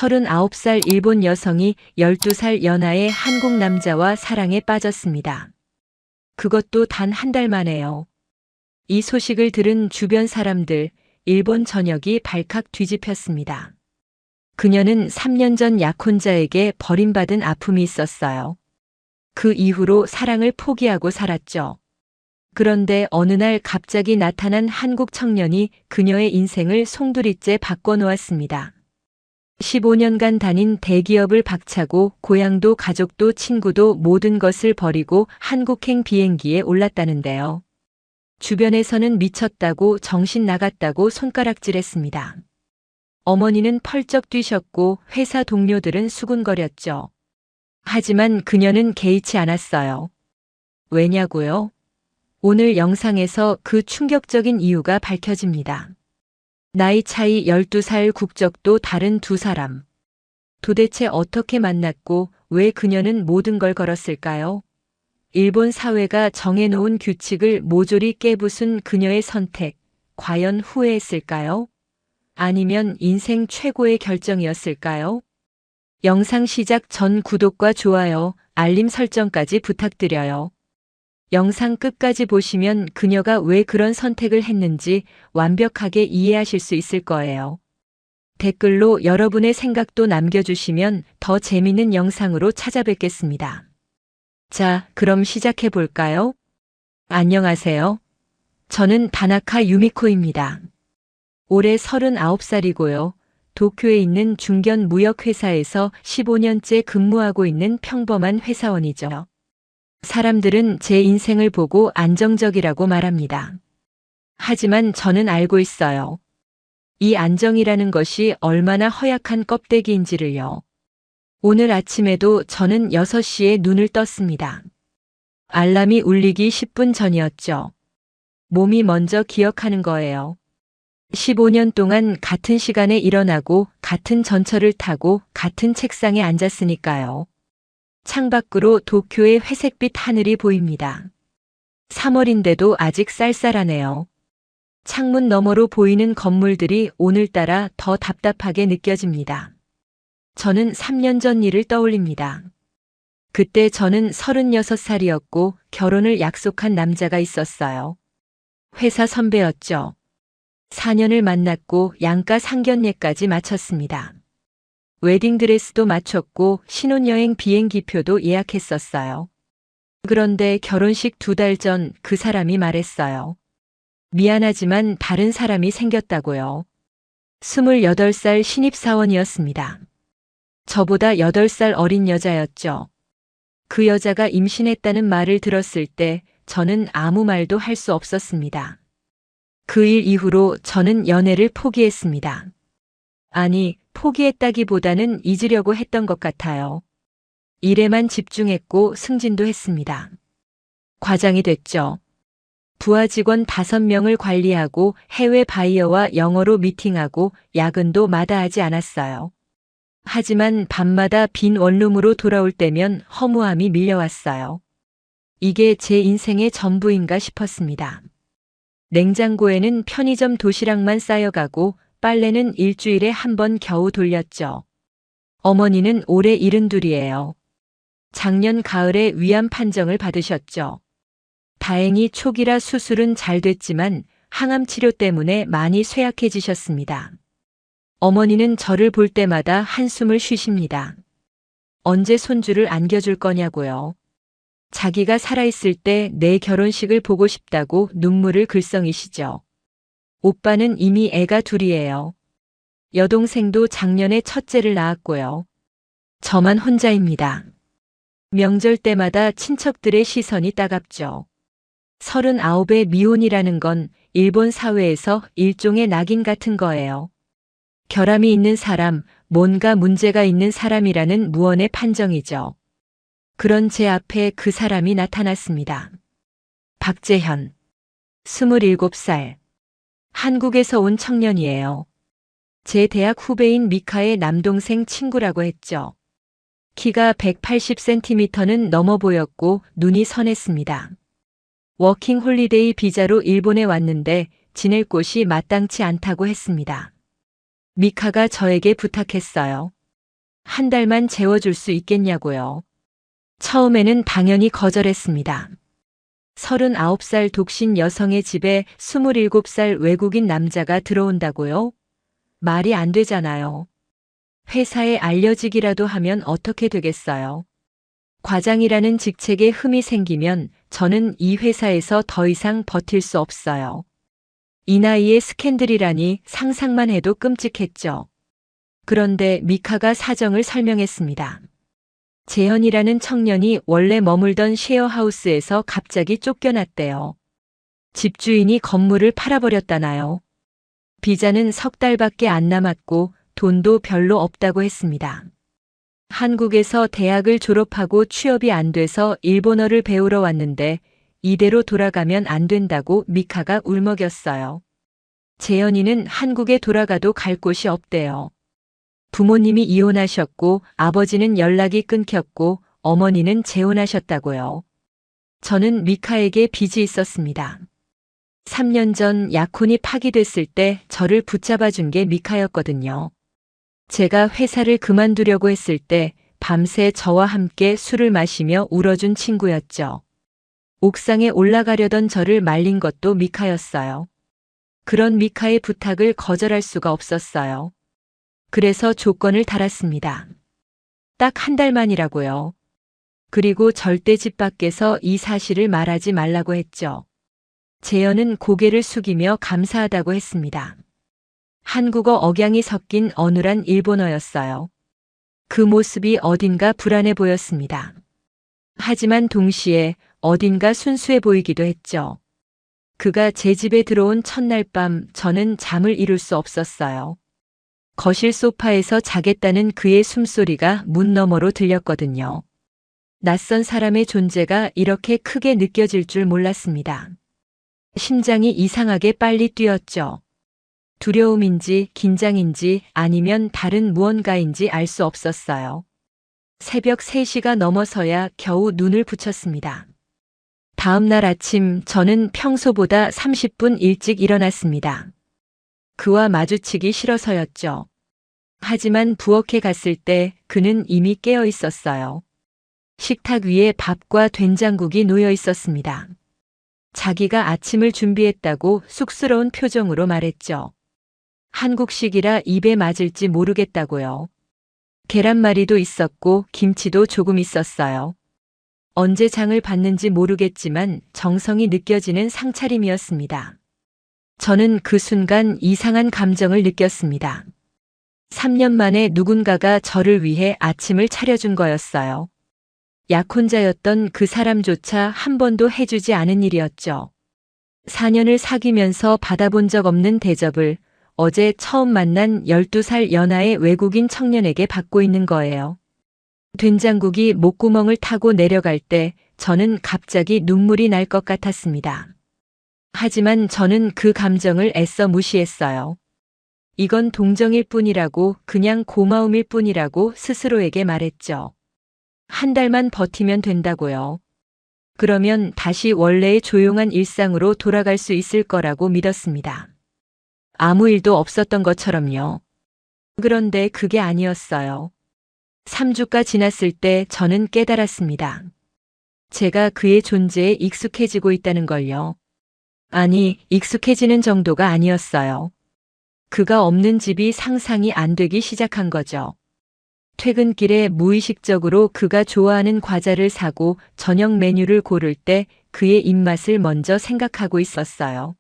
39살 일본 여성이 12살 연하의 한국 남자와 사랑에 빠졌습니다. 그것도 단 한 달 만에요. 이 소식을 들은 주변 사람들, 일본 전역이 발칵 뒤집혔습니다. 그녀는 3년 전 약혼자에게 버림받은 아픔이 있었어요. 그 이후로 사랑을 포기하고 살았죠. 그런데 어느 날 갑자기 나타난 한국 청년이 그녀의 인생을 송두리째 바꿔놓았습니다. 15년간 다닌 대기업을 박차고 고향도 가족도 친구도 모든 것을 버리고 한국행 비행기에 올랐다는데요. 주변에서는 미쳤다고 정신 나갔다고 손가락질했습니다. 어머니는 펄쩍 뛰셨고 회사 동료들은 수군거렸죠. 하지만 그녀는 개의치 않았어요. 왜냐고요? 오늘 영상에서 그 충격적인 이유가 밝혀집니다. 나이 차이 12살, 국적도 다른 두 사람. 도대체 어떻게 만났고 왜 그녀는 모든 걸 걸었을까요? 일본 사회가 정해놓은 규칙을 모조리 깨부순 그녀의 선택, 과연 후회했을까요? 아니면 인생 최고의 결정이었을까요? 영상 시작 전 구독과 좋아요, 알림 설정까지 부탁드려요. 영상 끝까지 보시면 그녀가 왜 그런 선택을 했는지 완벽하게 이해하실 수 있을 거예요. 댓글로 여러분의 생각도 남겨주시면 더 재밌는 영상으로 찾아뵙겠습니다. 자, 그럼 시작해 볼까요? 안녕하세요. 저는 다나카 유미코입니다. 올해 39살이고요. 도쿄에 있는 중견 무역회사에서 15년째 근무하고 있는 평범한 회사원이죠. 사람들은 제 인생을 보고 안정적이라고 말합니다. 하지만 저는 알고 있어요. 이 안정이라는 것이 얼마나 허약한 껍데기인지를요. 오늘 아침에도 저는 6시에 눈을 떴습니다. 알람이 울리기 10분 전이었죠. 몸이 먼저 기억하는 거예요. 15년 동안 같은 시간에 일어나고 같은 전철을 타고 같은 책상에 앉았으니까요. 창밖으로 도쿄의 회색빛 하늘이 보입니다. 3월인데도 아직 쌀쌀하네요. 창문 너머로 보이는 건물들이 오늘따라 더 답답하게 느껴집니다. 저는 3년 전 일을 떠올립니다. 그때 저는 36살이었고 결혼을 약속한 남자가 있었어요. 회사 선배였죠. 4년을 만났고 양가 상견례까지 마쳤습니다. 웨딩드레스도 맞췄고 신혼여행 비행기표도 예약했었어요. 그런데 결혼식 2달 전 그 사람이 말했어요. 미안하지만 다른 사람이 생겼다고요. 28살 신입사원이었습니다. 저보다 8살 어린 여자였죠. 그 여자가 임신했다는 말을 들었을 때 저는 아무 말도 할 수 없었습니다. 그 일 이후로 저는 연애를 포기했습니다. 아니, 포기했다기보다는 잊으려고 했던 것 같아요. 일에만 집중했고 승진도 했습니다. 과장이 됐죠. 부하 직원 5명을 관리하고 해외 바이어와 영어로 미팅하고 야근도 마다하지 않았어요. 하지만 밤마다 빈 원룸으로 돌아올 때면 허무함이 밀려왔어요. 이게 제 인생의 전부인가 싶었습니다. 냉장고에는 편의점 도시락만 쌓여가고 빨래는 일주일에 한 번 겨우 돌렸죠. 어머니는 올해 72이에요. 작년 가을에 위암 판정을 받으셨죠. 다행히 초기라 수술은 잘 됐지만 항암 치료 때문에 많이 쇠약해지셨습니다. 어머니는 저를 볼 때마다 한숨을 쉬십니다. 언제 손주를 안겨줄 거냐고요. 자기가 살아있을 때 내 결혼식을 보고 싶다고 눈물을 글썽이시죠. 오빠는 이미 애가 2이에요. 여동생도 작년에 첫째를 낳았고요. 저만 혼자입니다. 명절 때마다 친척들의 시선이 따갑죠. 39의 미혼이라는 건 일본 사회에서 일종의 낙인 같은 거예요. 결함이 있는 사람, 뭔가 문제가 있는 사람이라는 무언의 판정이죠. 그런 제 앞에 그 사람이 나타났습니다. 박재현, 27살. 한국에서 온 청년이에요. 제 대학 후배인 미카의 남동생 친구라고 했죠. 키가 180cm는 넘어 보였고 눈이 선했습니다. 워킹 홀리데이 비자로 일본에 왔는데 지낼 곳이 마땅치 않다고 했습니다. 미카가 저에게 부탁했어요. 한 달만 재워줄 수 있겠냐고요. 처음에는 당연히 거절했습니다. 39살 독신 여성의 집에 27살 외국인 남자가 들어온다고요? 말이 안 되잖아요. 회사에 알려지기라도 하면 어떻게 되겠어요? 과장이라는 직책에 흠이 생기면 저는 이 회사에서 더 이상 버틸 수 없어요. 이 나이에 스캔들이라니 상상만 해도 끔찍했죠. 그런데 미카가 사정을 설명했습니다. 재현이라는 청년이 원래 머물던 쉐어하우스에서 갑자기 쫓겨났대요. 집주인이 건물을 팔아버렸다나요. 비자는 석 달밖에 안 남았고 돈도 별로 없다고 했습니다. 한국에서 대학을 졸업하고 취업이 안 돼서 일본어를 배우러 왔는데 이대로 돌아가면 안 된다고 미카가 울먹였어요. 재현이는 한국에 돌아가도 갈 곳이 없대요. 부모님이 이혼하셨고 아버지는 연락이 끊겼고 어머니는 재혼하셨다고요. 저는 미카에게 빚이 있었습니다. 3년 전 약혼이 파기됐을 때 저를 붙잡아 준 게 미카였거든요. 제가 회사를 그만두려고 했을 때 밤새 저와 함께 술을 마시며 울어준 친구였죠. 옥상에 올라가려던 저를 말린 것도 미카였어요. 그런 미카의 부탁을 거절할 수가 없었어요. 그래서 조건을 달았습니다. 딱 한 달만이라고요. 그리고 절대 집 밖에서 이 사실을 말하지 말라고 했죠. 재현은 고개를 숙이며 감사하다고 했습니다. 한국어 억양이 섞인 어눌한 일본어였어요. 그 모습이 어딘가 불안해 보였습니다. 하지만 동시에 어딘가 순수해 보이기도 했죠. 그가 제 집에 들어온 첫날 밤 저는 잠을 이룰 수 없었어요. 거실 소파에서 자겠다는 그의 숨소리가 문 너머로 들렸거든요. 낯선 사람의 존재가 이렇게 크게 느껴질 줄 몰랐습니다. 심장이 이상하게 빨리 뛰었죠. 두려움인지 긴장인지 아니면 다른 무언가인지 알 수 없었어요. 새벽 3시가 넘어서야 겨우 눈을 붙였습니다. 다음 날 아침 저는 평소보다 30분 일찍 일어났습니다. 그와 마주치기 싫어서였죠. 하지만 부엌에 갔을 때 그는 이미 깨어 있었어요. 식탁 위에 밥과 된장국이 놓여 있었습니다. 자기가 아침을 준비했다고 쑥스러운 표정으로 말했죠. 한국식이라 입에 맞을지 모르겠다고요. 계란말이도 있었고 김치도 조금 있었어요. 언제 장을 봤는지 모르겠지만 정성이 느껴지는 상차림이었습니다. 저는 그 순간 이상한 감정을 느꼈습니다. 3년 만에 누군가가 저를 위해 아침을 차려준 거였어요. 약혼자였던 그 사람조차 한 번도 해주지 않은 일이었죠. 4년을 사귀면서 받아본 적 없는 대접을 어제 처음 만난 12살 연하의 외국인 청년에게 받고 있는 거예요. 된장국이 목구멍을 타고 내려갈 때 저는 갑자기 눈물이 날 것 같았습니다. 하지만 저는 그 감정을 애써 무시했어요. 이건 동정일 뿐이라고, 그냥 고마움일 뿐이라고 스스로에게 말했죠. 한 달만 버티면 된다고요. 그러면 다시 원래의 조용한 일상으로 돌아갈 수 있을 거라고 믿었습니다. 아무 일도 없었던 것처럼요. 그런데 그게 아니었어요. 3주가 지났을 때 저는 깨달았습니다. 제가 그의 존재에 익숙해지고 있다는 걸요. 아니, 익숙해지는 정도가 아니었어요. 그가 없는 집이 상상이 안 되기 시작한 거죠. 퇴근길에 무의식적으로 그가 좋아하는 과자를 사고 저녁 메뉴를 고를 때 그의 입맛을 먼저 생각하고 있었어요.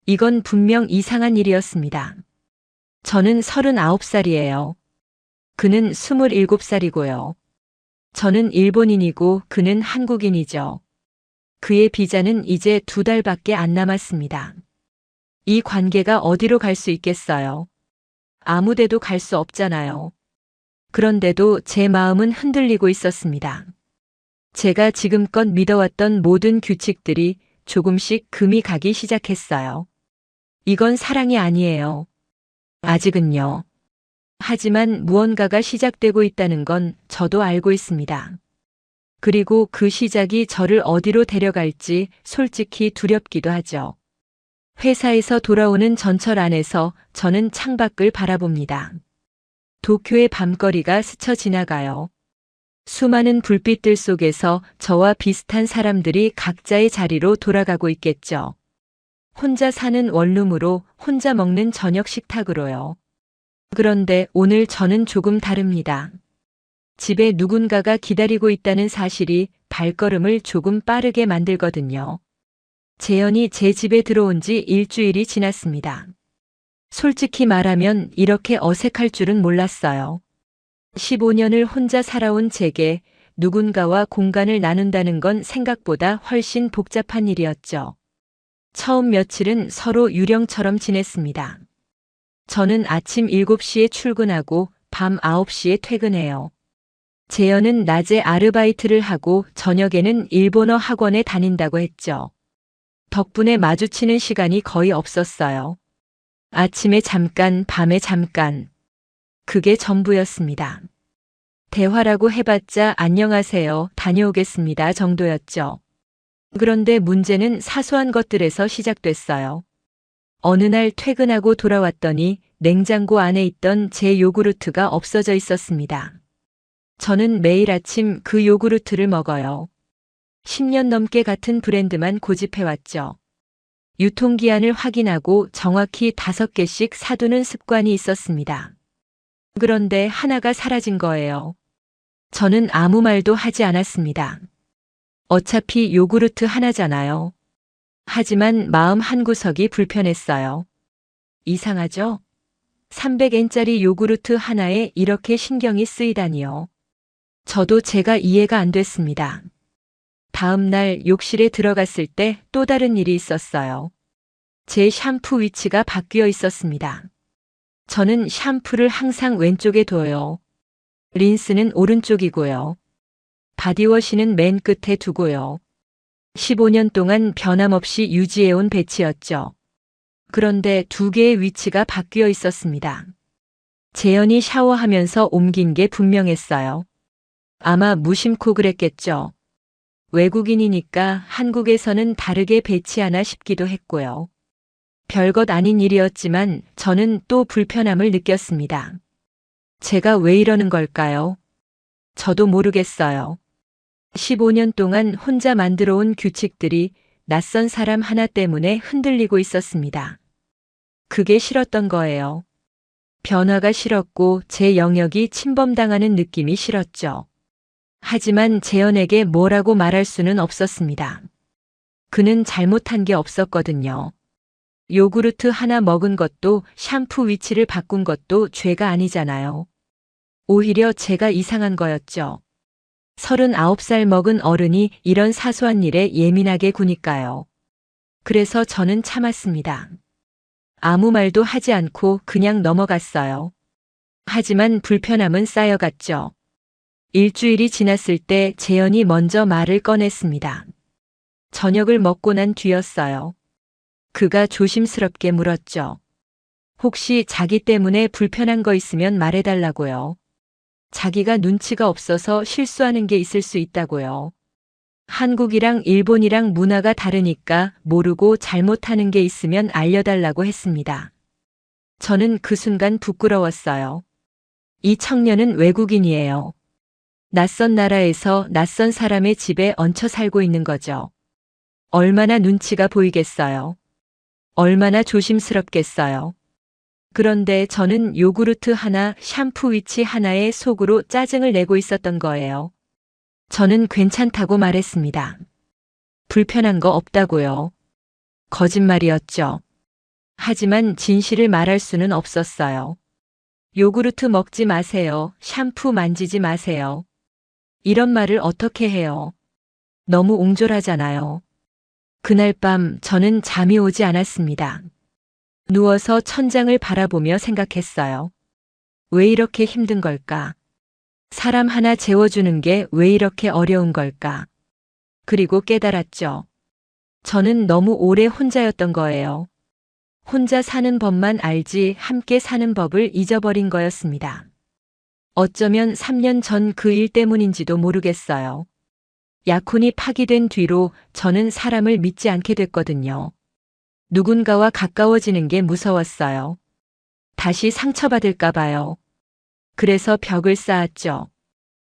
이건 분명 이상한 일이었습니다. 저는 39살이에요. 그는 27살이고요. 저는 일본인이고 그는 한국인이죠. 그의 비자는 이제 2달밖에 안 남았습니다. 이 관계가 어디로 갈 수 있겠어요? 아무 데도 갈 수 없잖아요. 그런데도 제 마음은 흔들리고 있었습니다. 제가 지금껏 믿어왔던 모든 규칙들이 조금씩 금이 가기 시작했어요. 이건 사랑이 아니에요. 아직은요. 하지만 무언가가 시작되고 있다는 건 저도 알고 있습니다. 그리고 그 시작이 저를 어디로 데려갈지 솔직히 두렵기도 하죠. 회사에서 돌아오는 전철 안에서 저는 창밖을 바라봅니다. 도쿄의 밤거리가 스쳐 지나가요. 수많은 불빛들 속에서 저와 비슷한 사람들이 각자의 자리로 돌아가고 있겠죠. 혼자 사는 원룸으로, 혼자 먹는 저녁 식탁으로요. 그런데 오늘 저는 조금 다릅니다. 집에 누군가가 기다리고 있다는 사실이 발걸음을 조금 빠르게 만들거든요. 재현이 제 집에 들어온 지 일주일이 지났습니다. 솔직히 말하면 이렇게 어색할 줄은 몰랐어요. 15년을 혼자 살아온 제게 누군가와 공간을 나눈다는 건 생각보다 훨씬 복잡한 일이었죠. 처음 며칠은 서로 유령처럼 지냈습니다. 저는 아침 7시에 출근하고 밤 9시에 퇴근해요. 재현은 낮에 아르바이트를 하고 저녁에는 일본어 학원에 다닌다고 했죠. 덕분에 마주치는 시간이 거의 없었어요. 아침에 잠깐, 밤에 잠깐. 그게 전부였습니다. 대화라고 해봤자 안녕하세요, 다녀오겠습니다 정도였죠. 그런데 문제는 사소한 것들에서 시작됐어요. 어느 날 퇴근하고 돌아왔더니 냉장고 안에 있던 제 요구르트가 없어져 있었습니다. 저는 매일 아침 그 요구르트를 먹어요. 10년 넘게 같은 브랜드만 고집해왔죠. 유통기한을 확인하고 정확히 5개씩 사두는 습관이 있었습니다. 그런데 하나가 사라진 거예요. 저는 아무 말도 하지 않았습니다. 어차피 요구르트 하나잖아요. 하지만 마음 한구석이 불편했어요. 이상하죠? 300엔짜리 요구르트 하나에 이렇게 신경이 쓰이다니요. 저도 제가 이해가 안 됐습니다. 다음 날 욕실에 들어갔을 때 또 다른 일이 있었어요. 제 샴푸 위치가 바뀌어 있었습니다. 저는 샴푸를 항상 왼쪽에 둬요. 린스는 오른쪽이고요. 바디워시는 맨 끝에 두고요. 15년 동안 변함없이 유지해온 배치였죠. 그런데 두 개의 위치가 바뀌어 있었습니다. 재현이 샤워하면서 옮긴 게 분명했어요. 아마 무심코 그랬겠죠. 외국인이니까 한국에서는 다르게 배치하나 싶기도 했고요. 별것 아닌 일이었지만 저는 또 불편함을 느꼈습니다. 제가 왜 이러는 걸까요? 저도 모르겠어요. 15년 동안 혼자 만들어 온 규칙들이 낯선 사람 하나 때문에 흔들리고 있었습니다. 그게 싫었던 거예요. 변화가 싫었고 제 영역이 침범당하는 느낌이 싫었죠. 하지만 재현에게 뭐라고 말할 수는 없었습니다. 그는 잘못한 게 없었거든요. 요구르트 하나 먹은 것도 샴푸 위치를 바꾼 것도 죄가 아니잖아요. 오히려 제가 이상한 거였죠. 39살 먹은 어른이 이런 사소한 일에 예민하게 구니까요. 그래서 저는 참았습니다. 아무 말도 하지 않고 그냥 넘어갔어요. 하지만 불편함은 쌓여갔죠. 일주일이 지났을 때 재현이 먼저 말을 꺼냈습니다. 저녁을 먹고 난 뒤였어요. 그가 조심스럽게 물었죠. 혹시 자기 때문에 불편한 거 있으면 말해달라고요. 자기가 눈치가 없어서 실수하는 게 있을 수 있다고요. 한국이랑 일본이랑 문화가 다르니까 모르고 잘못하는 게 있으면 알려달라고 했습니다. 저는 그 순간 부끄러웠어요. 이 청년은 외국인이에요. 낯선 나라에서 낯선 사람의 집에 얹혀 살고 있는 거죠. 얼마나 눈치가 보이겠어요. 얼마나 조심스럽겠어요. 그런데 저는 요구르트 하나, 샴푸 위치 하나에 속으로 짜증을 내고 있었던 거예요. 저는 괜찮다고 말했습니다. 불편한 거 없다고요. 거짓말이었죠. 하지만 진실을 말할 수는 없었어요. 요구르트 먹지 마세요. 샴푸 만지지 마세요. 이런 말을 어떻게 해요? 너무 옹졸하잖아요. 그날 밤 저는 잠이 오지 않았습니다. 누워서 천장을 바라보며 생각했어요. 왜 이렇게 힘든 걸까? 사람 하나 재워주는 게 왜 이렇게 어려운 걸까? 그리고 깨달았죠. 저는 너무 오래 혼자였던 거예요. 혼자 사는 법만 알지 함께 사는 법을 잊어버린 거였습니다. 어쩌면 3년 전 그 일 때문인지도 모르겠어요. 약혼이 파기된 뒤로 저는 사람을 믿지 않게 됐거든요. 누군가와 가까워지는 게 무서웠어요. 다시 상처받을까 봐요. 그래서 벽을 쌓았죠.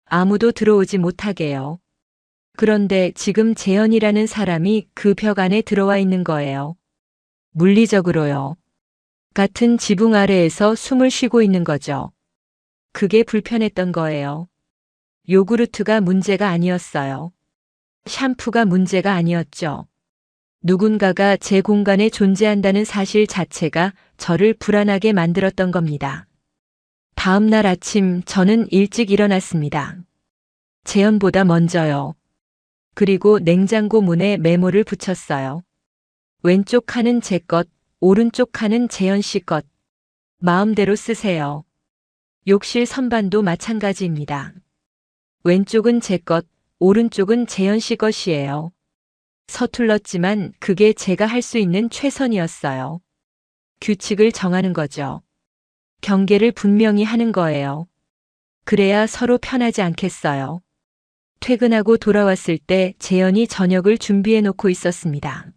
아무도 들어오지 못하게요. 그런데 지금 재현이라는 사람이 그 벽 안에 들어와 있는 거예요. 물리적으로요. 같은 지붕 아래에서 숨을 쉬고 있는 거죠. 그게 불편했던 거예요. 요구르트가 문제가 아니었어요. 샴푸가 문제가 아니었죠. 누군가가 제 공간에 존재한다는 사실 자체가 저를 불안하게 만들었던 겁니다. 다음 날 아침 저는 일찍 일어났습니다. 재현보다 먼저요. 그리고 냉장고 문에 메모를 붙였어요. 왼쪽 칸은 제 것, 오른쪽 칸은 재현 씨 것. 마음대로 쓰세요. 욕실 선반도 마찬가지입니다. 왼쪽은 제 것, 오른쪽은 재현 씨 것이에요. 서툴렀지만 그게 제가 할 수 있는 최선이었어요. 규칙을 정하는 거죠. 경계를 분명히 하는 거예요. 그래야 서로 편하지 않겠어요. 퇴근하고 돌아왔을 때 재현이 저녁을 준비해 놓고 있었습니다.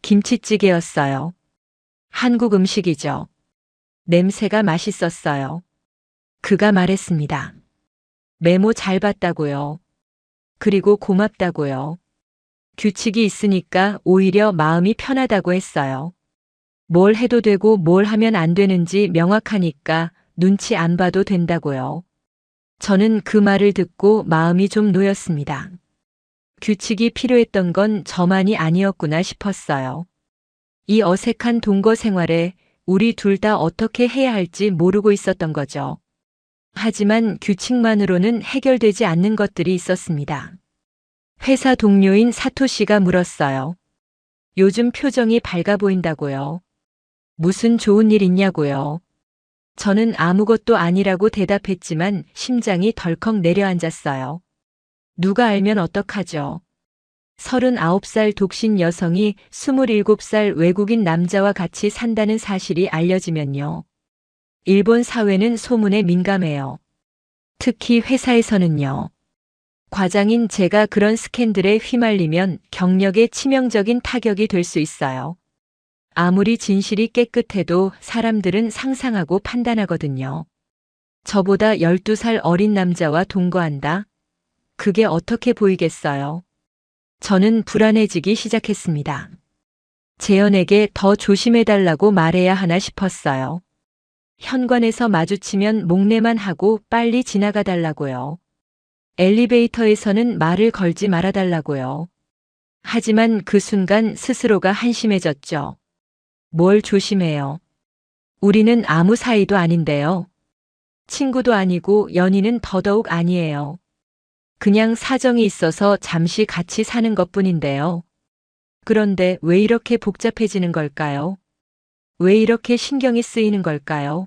김치찌개였어요. 한국 음식이죠. 냄새가 맛있었어요. 그가 말했습니다. 메모 잘 봤다고요. 그리고 고맙다고요. 규칙이 있으니까 오히려 마음이 편하다고 했어요. 뭘 해도 되고 뭘 하면 안 되는지 명확하니까 눈치 안 봐도 된다고요. 저는 그 말을 듣고 마음이 좀 놓였습니다. 규칙이 필요했던 건 저만이 아니었구나 싶었어요. 이 어색한 동거 생활에 우리 둘 다 어떻게 해야 할지 모르고 있었던 거죠. 하지만 규칙만으로는 해결되지 않는 것들이 있었습니다. 회사 동료인 사토 씨가 물었어요. 요즘 표정이 밝아 보인다고요. 무슨 좋은 일 있냐고요. 저는 아무것도 아니라고 대답했지만 심장이 덜컥 내려앉았어요. 누가 알면 어떡하죠? 39살 독신 여성이 27살 외국인 남자와 같이 산다는 사실이 알려지면요. 일본 사회는 소문에 민감해요. 특히 회사에서는요. 과장인 제가 그런 스캔들에 휘말리면 경력에 치명적인 타격이 될 수 있어요. 아무리 진실이 깨끗해도 사람들은 상상하고 판단하거든요. 저보다 12살 어린 남자와 동거한다? 그게 어떻게 보이겠어요? 저는 불안해지기 시작했습니다. 재현에게 더 조심해달라고 말해야 하나 싶었어요. 현관에서 마주치면 목례만 하고 빨리 지나가달라고요. 엘리베이터에서는 말을 걸지 말아달라고요. 하지만 그 순간 스스로가 한심해졌죠. 뭘 조심해요. 우리는 아무 사이도 아닌데요. 친구도 아니고 연인은 더더욱 아니에요. 그냥 사정이 있어서 잠시 같이 사는 것뿐인데요. 그런데 왜 이렇게 복잡해지는 걸까요? 왜 이렇게 신경이 쓰이는 걸까요?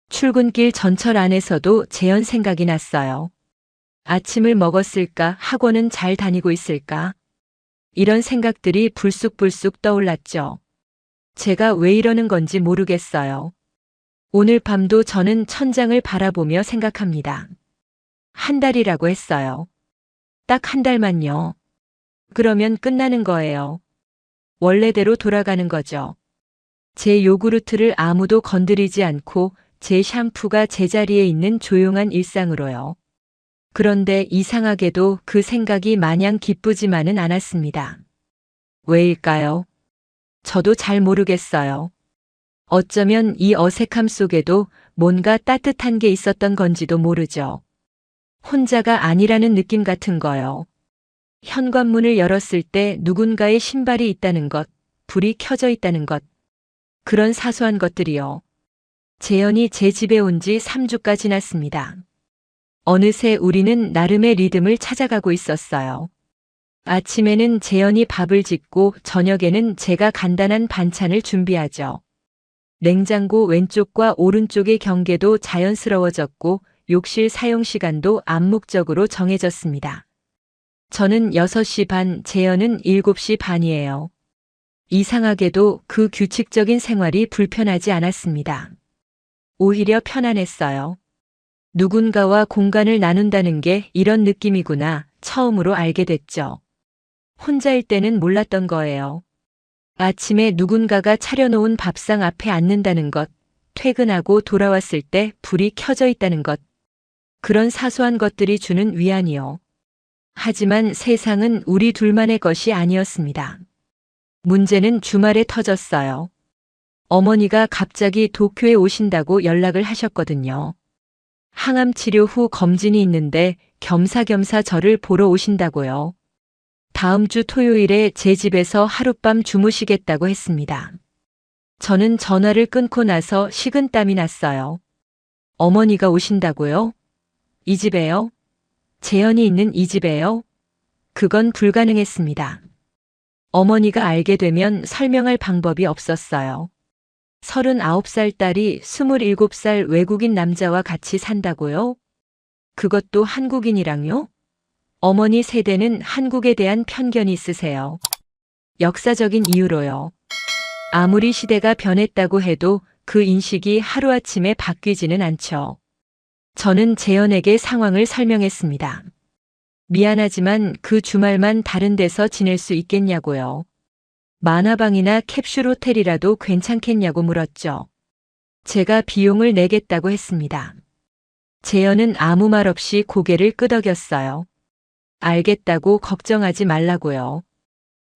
출근길 전철 안에서도 재현 생각이 났어요. 아침을 먹었을까? 학원은 잘 다니고 있을까? 이런 생각들이 불쑥불쑥 떠올랐죠. 제가 왜 이러는 건지 모르겠어요. 오늘 밤도 저는 천장을 바라보며 생각합니다. 한 달이라고 했어요. 딱 한 달만요. 그러면 끝나는 거예요. 원래대로 돌아가는 거죠. 제 요구르트를 아무도 건드리지 않고 제 샴푸가 제자리에 있는 조용한 일상으로요. 그런데 이상하게도 그 생각이 마냥 기쁘지만은 않았습니다. 왜일까요? 저도 잘 모르겠어요. 어쩌면 이 어색함 속에도 뭔가 따뜻한 게 있었던 건지도 모르죠. 혼자가 아니라는 느낌 같은 거요. 현관문을 열었을 때 누군가의 신발이 있다는 것, 불이 켜져 있다는 것, 그런 사소한 것들이요. 재현이 제 집에 온 지 3주가 지났습니다. 어느새 우리는 나름의 리듬을 찾아가고 있었어요. 아침에는 재현이 밥을 짓고 저녁에는 제가 간단한 반찬을 준비하죠. 냉장고 왼쪽과 오른쪽의 경계도 자연스러워졌고 욕실 사용 시간도 암묵적으로 정해졌습니다. 저는 6시 반, 재현은 7시 반이에요. 이상하게도 그 규칙적인 생활이 불편하지 않았습니다. 오히려 편안했어요. 누군가와 공간을 나눈다는 게 이런 느낌이구나 처음으로 알게 됐죠. 혼자일 때는 몰랐던 거예요. 아침에 누군가가 차려놓은 밥상 앞에 앉는다는 것, 퇴근하고 돌아왔을 때 불이 켜져 있다는 것. 그런 사소한 것들이 주는 위안이요. 하지만 세상은 우리 둘만의 것이 아니었습니다. 문제는 주말에 터졌어요. 어머니가 갑자기 도쿄에 오신다고 연락을 하셨거든요. 항암 치료 후 검진이 있는데 겸사겸사 저를 보러 오신다고요. 다음 주 토요일에 제 집에서 하룻밤 주무시겠다고 했습니다. 저는 전화를 끊고 나서 식은땀이 났어요. 어머니가 오신다고요? 이 집에요? 재현이 있는 이 집에요? 그건 불가능했습니다. 어머니가 알게 되면 설명할 방법이 없었어요. 39살 딸이 27살 외국인 남자와 같이 산다고요? 그것도 한국인이랑요? 어머니 세대는 한국에 대한 편견이 있으세요. 역사적인 이유로요. 아무리 시대가 변했다고 해도 그 인식이 하루아침에 바뀌지는 않죠. 저는 재현에게 상황을 설명했습니다. 미안하지만 그 주말만 다른 데서 지낼 수 있겠냐고요. 만화방이나 캡슐 호텔이라도 괜찮겠냐고 물었죠. 제가 비용을 내겠다고 했습니다. 재현은 아무 말 없이 고개를 끄덕였어요. 알겠다고 걱정하지 말라고요.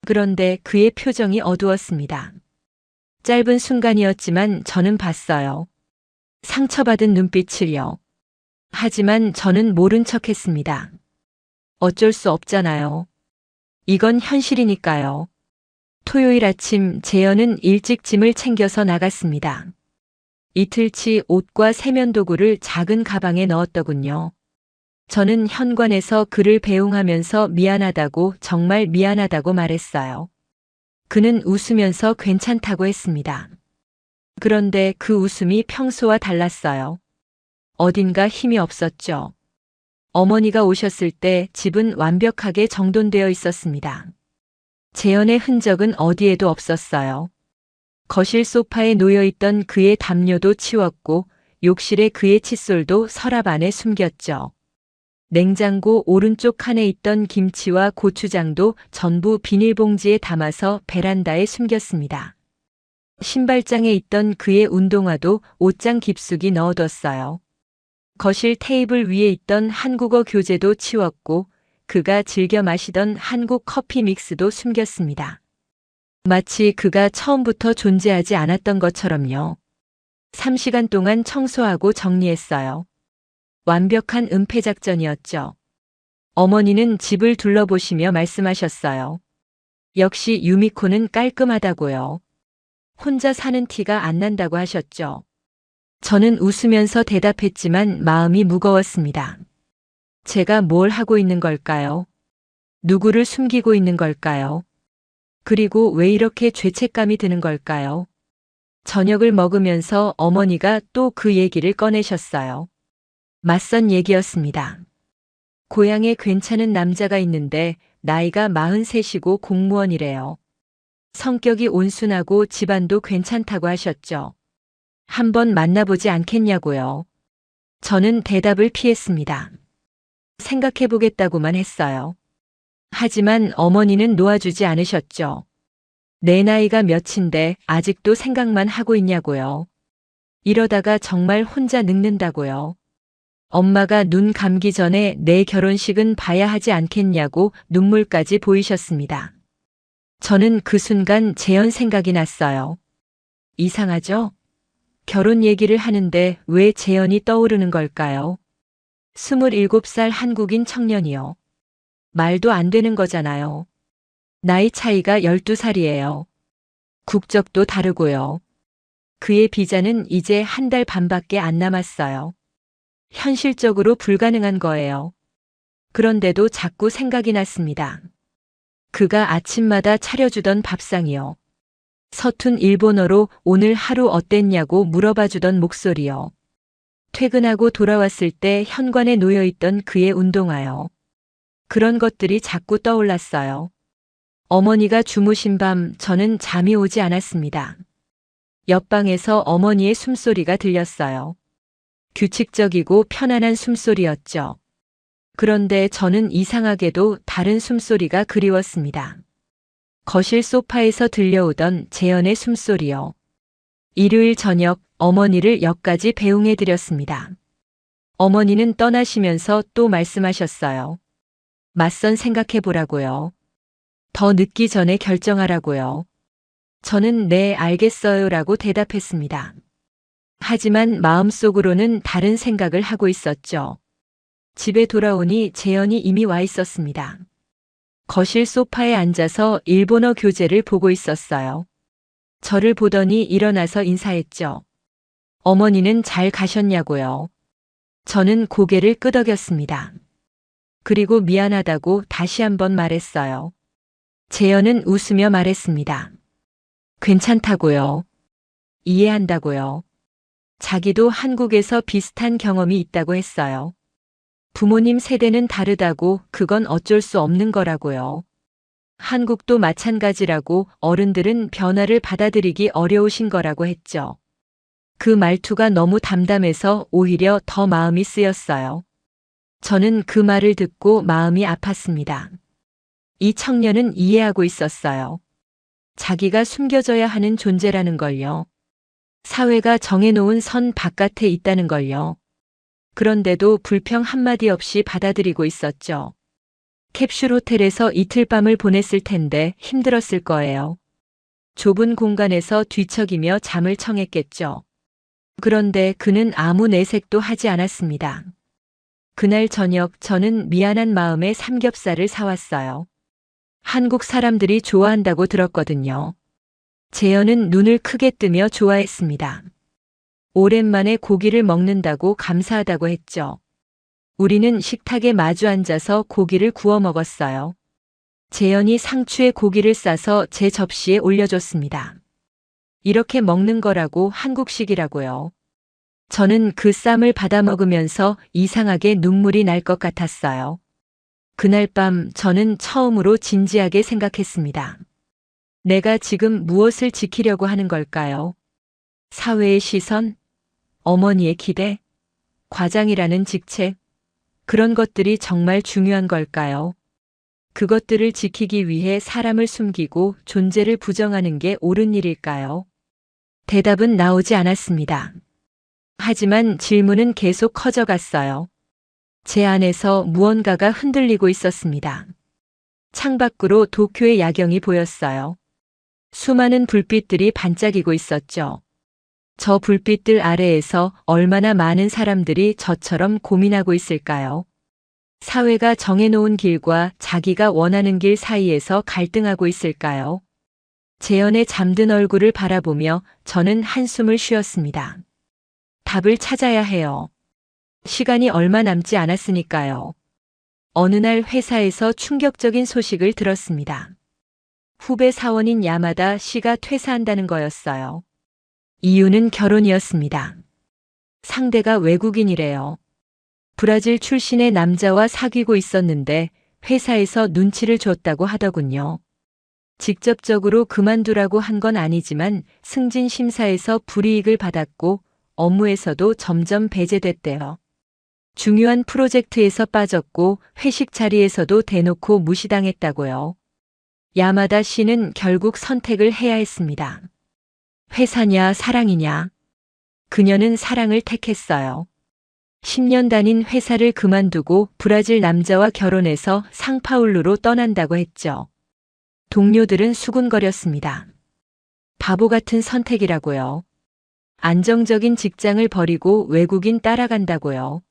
그런데 그의 표정이 어두웠습니다. 짧은 순간이었지만 저는 봤어요. 상처받은 눈빛을요. 하지만 저는 모른 척 했습니다. 어쩔 수 없잖아요. 이건 현실이니까요. 토요일 아침 재현은 일찍 짐을 챙겨서 나갔습니다. 이틀치 옷과 세면도구를 작은 가방에 넣었더군요. 저는 현관에서 그를 배웅하면서 미안하다고, 정말 미안하다고 말했어요. 그는 웃으면서 괜찮다고 했습니다. 그런데 그 웃음이 평소와 달랐어요. 어딘가 힘이 없었죠. 어머니가 오셨을 때 집은 완벽하게 정돈되어 있었습니다. 재현의 흔적은 어디에도 없었어요. 거실 소파에 놓여있던 그의 담요도 치웠고 욕실에 그의 칫솔도 서랍 안에 숨겼죠. 냉장고 오른쪽 칸에 있던 김치와 고추장도 전부 비닐봉지에 담아서 베란다에 숨겼습니다. 신발장에 있던 그의 운동화도 옷장 깊숙이 넣어뒀어요. 거실 테이블 위에 있던 한국어 교재도 치웠고 그가 즐겨 마시던 한국 커피 믹스도 숨겼습니다. 마치 그가 처음부터 존재하지 않았던 것처럼요. 3시간 동안 청소하고 정리했어요. 완벽한 은폐 작전이었죠. 어머니는 집을 둘러보시며 말씀하셨어요. 역시 유미코는 깔끔하다고요. 혼자 사는 티가 안 난다고 하셨죠. 저는 웃으면서 대답했지만 마음이 무거웠습니다. 제가 뭘 하고 있는 걸까요? 누구를 숨기고 있는 걸까요? 그리고 왜 이렇게 죄책감이 드는 걸까요? 저녁을 먹으면서 어머니가 또 그 얘기를 꺼내셨어요. 맞선 얘기였습니다. 고향에 괜찮은 남자가 있는데 나이가 43이고 공무원이래요. 성격이 온순하고 집안도 괜찮다고 하셨죠. 한번 만나보지 않겠냐고요. 저는 대답을 피했습니다. 생각해보겠다고만 했어요. 하지만 어머니는 놓아주지 않으셨죠. 내 나이가 몇인데 아직도 생각만 하고 있냐고요. 이러다가 정말 혼자 늙는다고요. 엄마가 눈 감기 전에 내 결혼식은 봐야 하지 않겠냐고 눈물까지 보이셨습니다. 저는 그 순간 재현 생각이 났어요. 이상하죠? 결혼 얘기를 하는데 왜 재현이 떠오르는 걸까요? 27살 한국인 청년이요. 말도 안 되는 거잖아요. 나이 차이가 12살이에요. 국적도 다르고요. 그의 비자는 이제 한 달 반밖에 안 남았어요. 현실적으로 불가능한 거예요. 그런데도 자꾸 생각이 났습니다. 그가 아침마다 차려주던 밥상이요. 서툰 일본어로 오늘 하루 어땠냐고 물어봐 주던 목소리요. 퇴근하고 돌아왔을 때 현관에 놓여있던 그의 운동화요. 그런 것들이 자꾸 떠올랐어요. 어머니가 주무신 밤 저는 잠이 오지 않았습니다. 옆방에서 어머니의 숨소리가 들렸어요. 규칙적이고 편안한 숨소리였죠. 그런데 저는 이상하게도 다른 숨소리가 그리웠습니다. 거실 소파에서 들려오던 재현의 숨소리요. 일요일 저녁 어머니를 역까지 배웅해 드렸습니다. 어머니는 떠나시면서 또 말씀하셨어요. 맞선 생각해 보라고요. 더 늦기 전에 결정하라고요. 저는 네, 알겠어요 라고 대답했습니다. 하지만 마음속으로는 다른 생각을 하고 있었죠. 집에 돌아오니 재현이 이미 와 있었습니다. 거실 소파에 앉아서 일본어 교재를 보고 있었어요. 저를 보더니 일어나서 인사했죠. 어머니는 잘 가셨냐고요. 저는 고개를 끄덕였습니다. 그리고 미안하다고 다시 한번 말했어요. 재현은 웃으며 말했습니다. 괜찮다고요. 이해한다고요. 자기도 한국에서 비슷한 경험이 있다고 했어요. 부모님 세대는 다르다고 그건 어쩔 수 없는 거라고요. 한국도 마찬가지라고 어른들은 변화를 받아들이기 어려우신 거라고 했죠. 그 말투가 너무 담담해서 오히려 더 마음이 쓰였어요. 저는 그 말을 듣고 마음이 아팠습니다. 이 청년은 이해하고 있었어요. 자기가 숨겨져야 하는 존재라는 걸요. 사회가 정해놓은 선 바깥에 있다는 걸요. 그런데도 불평 한마디 없이 받아들이고 있었죠. 캡슐 호텔에서 이틀 밤을 보냈을 텐데 힘들었을 거예요. 좁은 공간에서 뒤척이며 잠을 청했겠죠. 그런데 그는 아무 내색도 하지 않았습니다. 그날 저녁 저는 미안한 마음에 삼겹살을 사왔어요. 한국 사람들이 좋아한다고 들었거든요. 재현은 눈을 크게 뜨며 좋아했습니다. 오랜만에 고기를 먹는다고 감사하다고 했죠. 우리는 식탁에 마주 앉아서 고기를 구워 먹었어요. 재현이 상추에 고기를 싸서 제 접시에 올려줬습니다. 이렇게 먹는 거라고 한국식이라고요. 저는 그 쌈을 받아 먹으면서 이상하게 눈물이 날 것 같았어요. 그날 밤 저는 처음으로 진지하게 생각했습니다. 내가 지금 무엇을 지키려고 하는 걸까요? 사회의 시선? 어머니의 기대? 과장이라는 직책? 그런 것들이 정말 중요한 걸까요? 그것들을 지키기 위해 사람을 숨기고 존재를 부정하는 게 옳은 일일까요? 대답은 나오지 않았습니다. 하지만 질문은 계속 커져갔어요. 제 안에서 무언가가 흔들리고 있었습니다. 창밖으로 도쿄의 야경이 보였어요. 수많은 불빛들이 반짝이고 있었죠. 저 불빛들 아래에서 얼마나 많은 사람들이 저처럼 고민하고 있을까요? 사회가 정해놓은 길과 자기가 원하는 길 사이에서 갈등하고 있을까요? 재현의 잠든 얼굴을 바라보며 저는 한숨을 쉬었습니다. 답을 찾아야 해요. 시간이 얼마 남지 않았으니까요. 어느 날 회사에서 충격적인 소식을 들었습니다. 후배 사원인 야마다 씨가 퇴사한다는 거였어요. 이유는 결혼이었습니다. 상대가 외국인이래요. 브라질 출신의 남자와 사귀고 있었는데 회사에서 눈치를 줬다고 하더군요. 직접적으로 그만두라고 한 건 아니지만 승진 심사에서 불이익을 받았고 업무에서도 점점 배제됐대요. 중요한 프로젝트에서 빠졌고 회식 자리에서도 대놓고 무시당했다고요. 야마다 씨는 결국 선택을 해야 했습니다. 회사냐 사랑이냐. 그녀는 사랑을 택했어요. 10년 다닌 회사를 그만두고 브라질 남자와 결혼해서 상파울루로 떠난다고 했죠. 동료들은 수군거렸습니다. 바보 같은 선택이라고요. 안정적인 직장을 버리고 외국인 따라간다고요.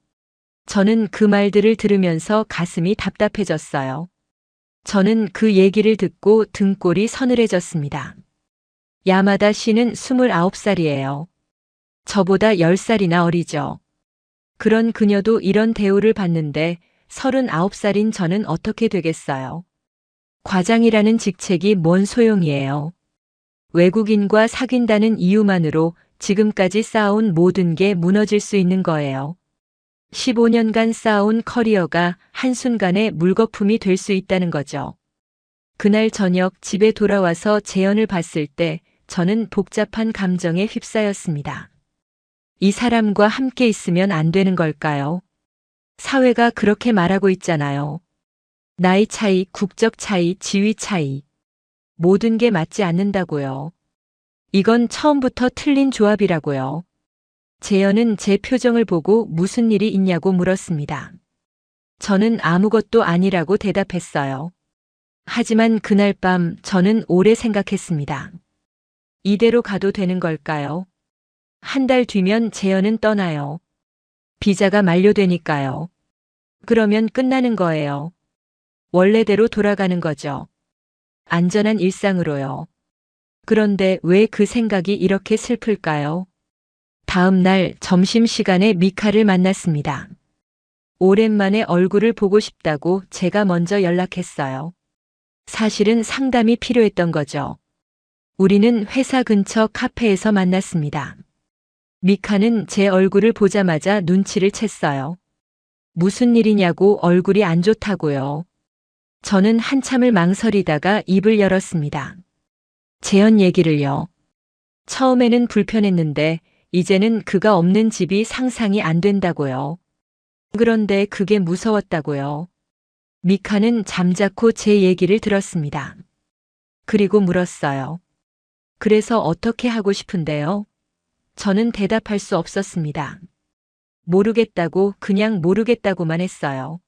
저는 그 말들을 들으면서 가슴이 답답해졌어요. 저는 그 얘기를 듣고 등골이 서늘해졌습니다. 야마다 씨는 29살이에요. 저보다 10살이나 어리죠. 그런 그녀도 이런 대우를 받는데 39살인 저는 어떻게 되겠어요? 과장이라는 직책이 뭔 소용이에요? 외국인과 사귄다는 이유만으로 지금까지 쌓아온 모든 게 무너질 수 있는 거예요. 15년간 쌓아온 커리어가 한순간에 물거품이 될 수 있다는 거죠. 그날 저녁 집에 돌아와서 재현을 봤을 때 저는 복잡한 감정에 휩싸였습니다. 이 사람과 함께 있으면 안 되는 걸까요? 사회가 그렇게 말하고 있잖아요. 나이 차이, 국적 차이, 지위 차이. 모든 게 맞지 않는다고요. 이건 처음부터 틀린 조합이라고요. 재현은 제 표정을 보고 무슨 일이 있냐고 물었습니다. 저는 아무것도 아니라고 대답했어요. 하지만 그날 밤 저는 오래 생각했습니다. 이대로 가도 되는 걸까요? 한 달 뒤면 재현은 떠나요. 비자가 만료되니까요. 그러면 끝나는 거예요. 원래대로 돌아가는 거죠. 안전한 일상으로요. 그런데 왜 그 생각이 이렇게 슬플까요? 다음 날 점심시간에 미카를 만났습니다. 오랜만에 얼굴을 보고 싶다고 제가 먼저 연락했어요. 사실은 상담이 필요했던 거죠. 우리는 회사 근처 카페에서 만났습니다. 미카는 제 얼굴을 보자마자 눈치를 챘어요. 무슨 일이냐고 얼굴이 안 좋다고요. 저는 한참을 망설이다가 입을 열었습니다. 재현 얘기를요. 처음에는 불편했는데 이제는 그가 없는 집이 상상이 안 된다고요. 그런데 그게 무서웠다고요. 미카는 잠자코 제 얘기를 들었습니다. 그리고 물었어요. 그래서 어떻게 하고 싶은데요? 저는 대답할 수 없었습니다. 모르겠다고 그냥 모르겠다고만 했어요.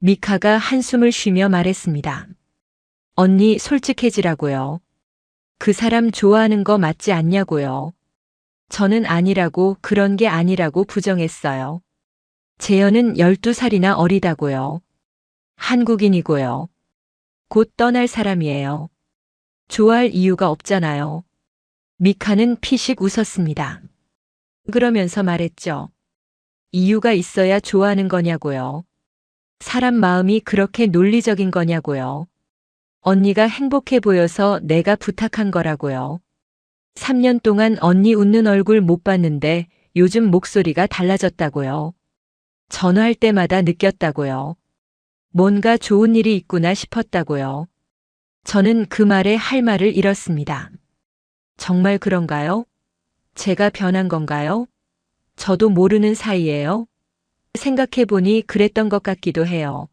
미카가 한숨을 쉬며 말했습니다. 언니 솔직해지라고요. 그 사람 좋아하는 거 맞지 않냐고요. 저는 아니라고 그런 게 아니라고 부정했어요. 재현은 12살이나 어리다고요. 한국인이고요. 곧 떠날 사람이에요. 좋아할 이유가 없잖아요. 미카는 피식 웃었습니다. 그러면서 말했죠. 이유가 있어야 좋아하는 거냐고요. 사람 마음이 그렇게 논리적인 거냐고요. 언니가 행복해 보여서 내가 부탁한 거라고요. 3년 동안 언니 웃는 얼굴 못 봤는데 요즘 목소리가 달라졌다고요. 전화할 때마다 느꼈다고요. 뭔가 좋은 일이 있구나 싶었다고요. 저는 그 말에 할 말을 잃었습니다. 정말 그런가요? 제가 변한 건가요? 저도 모르는 사이에요. 생각해보니 그랬던 것 같기도 해요.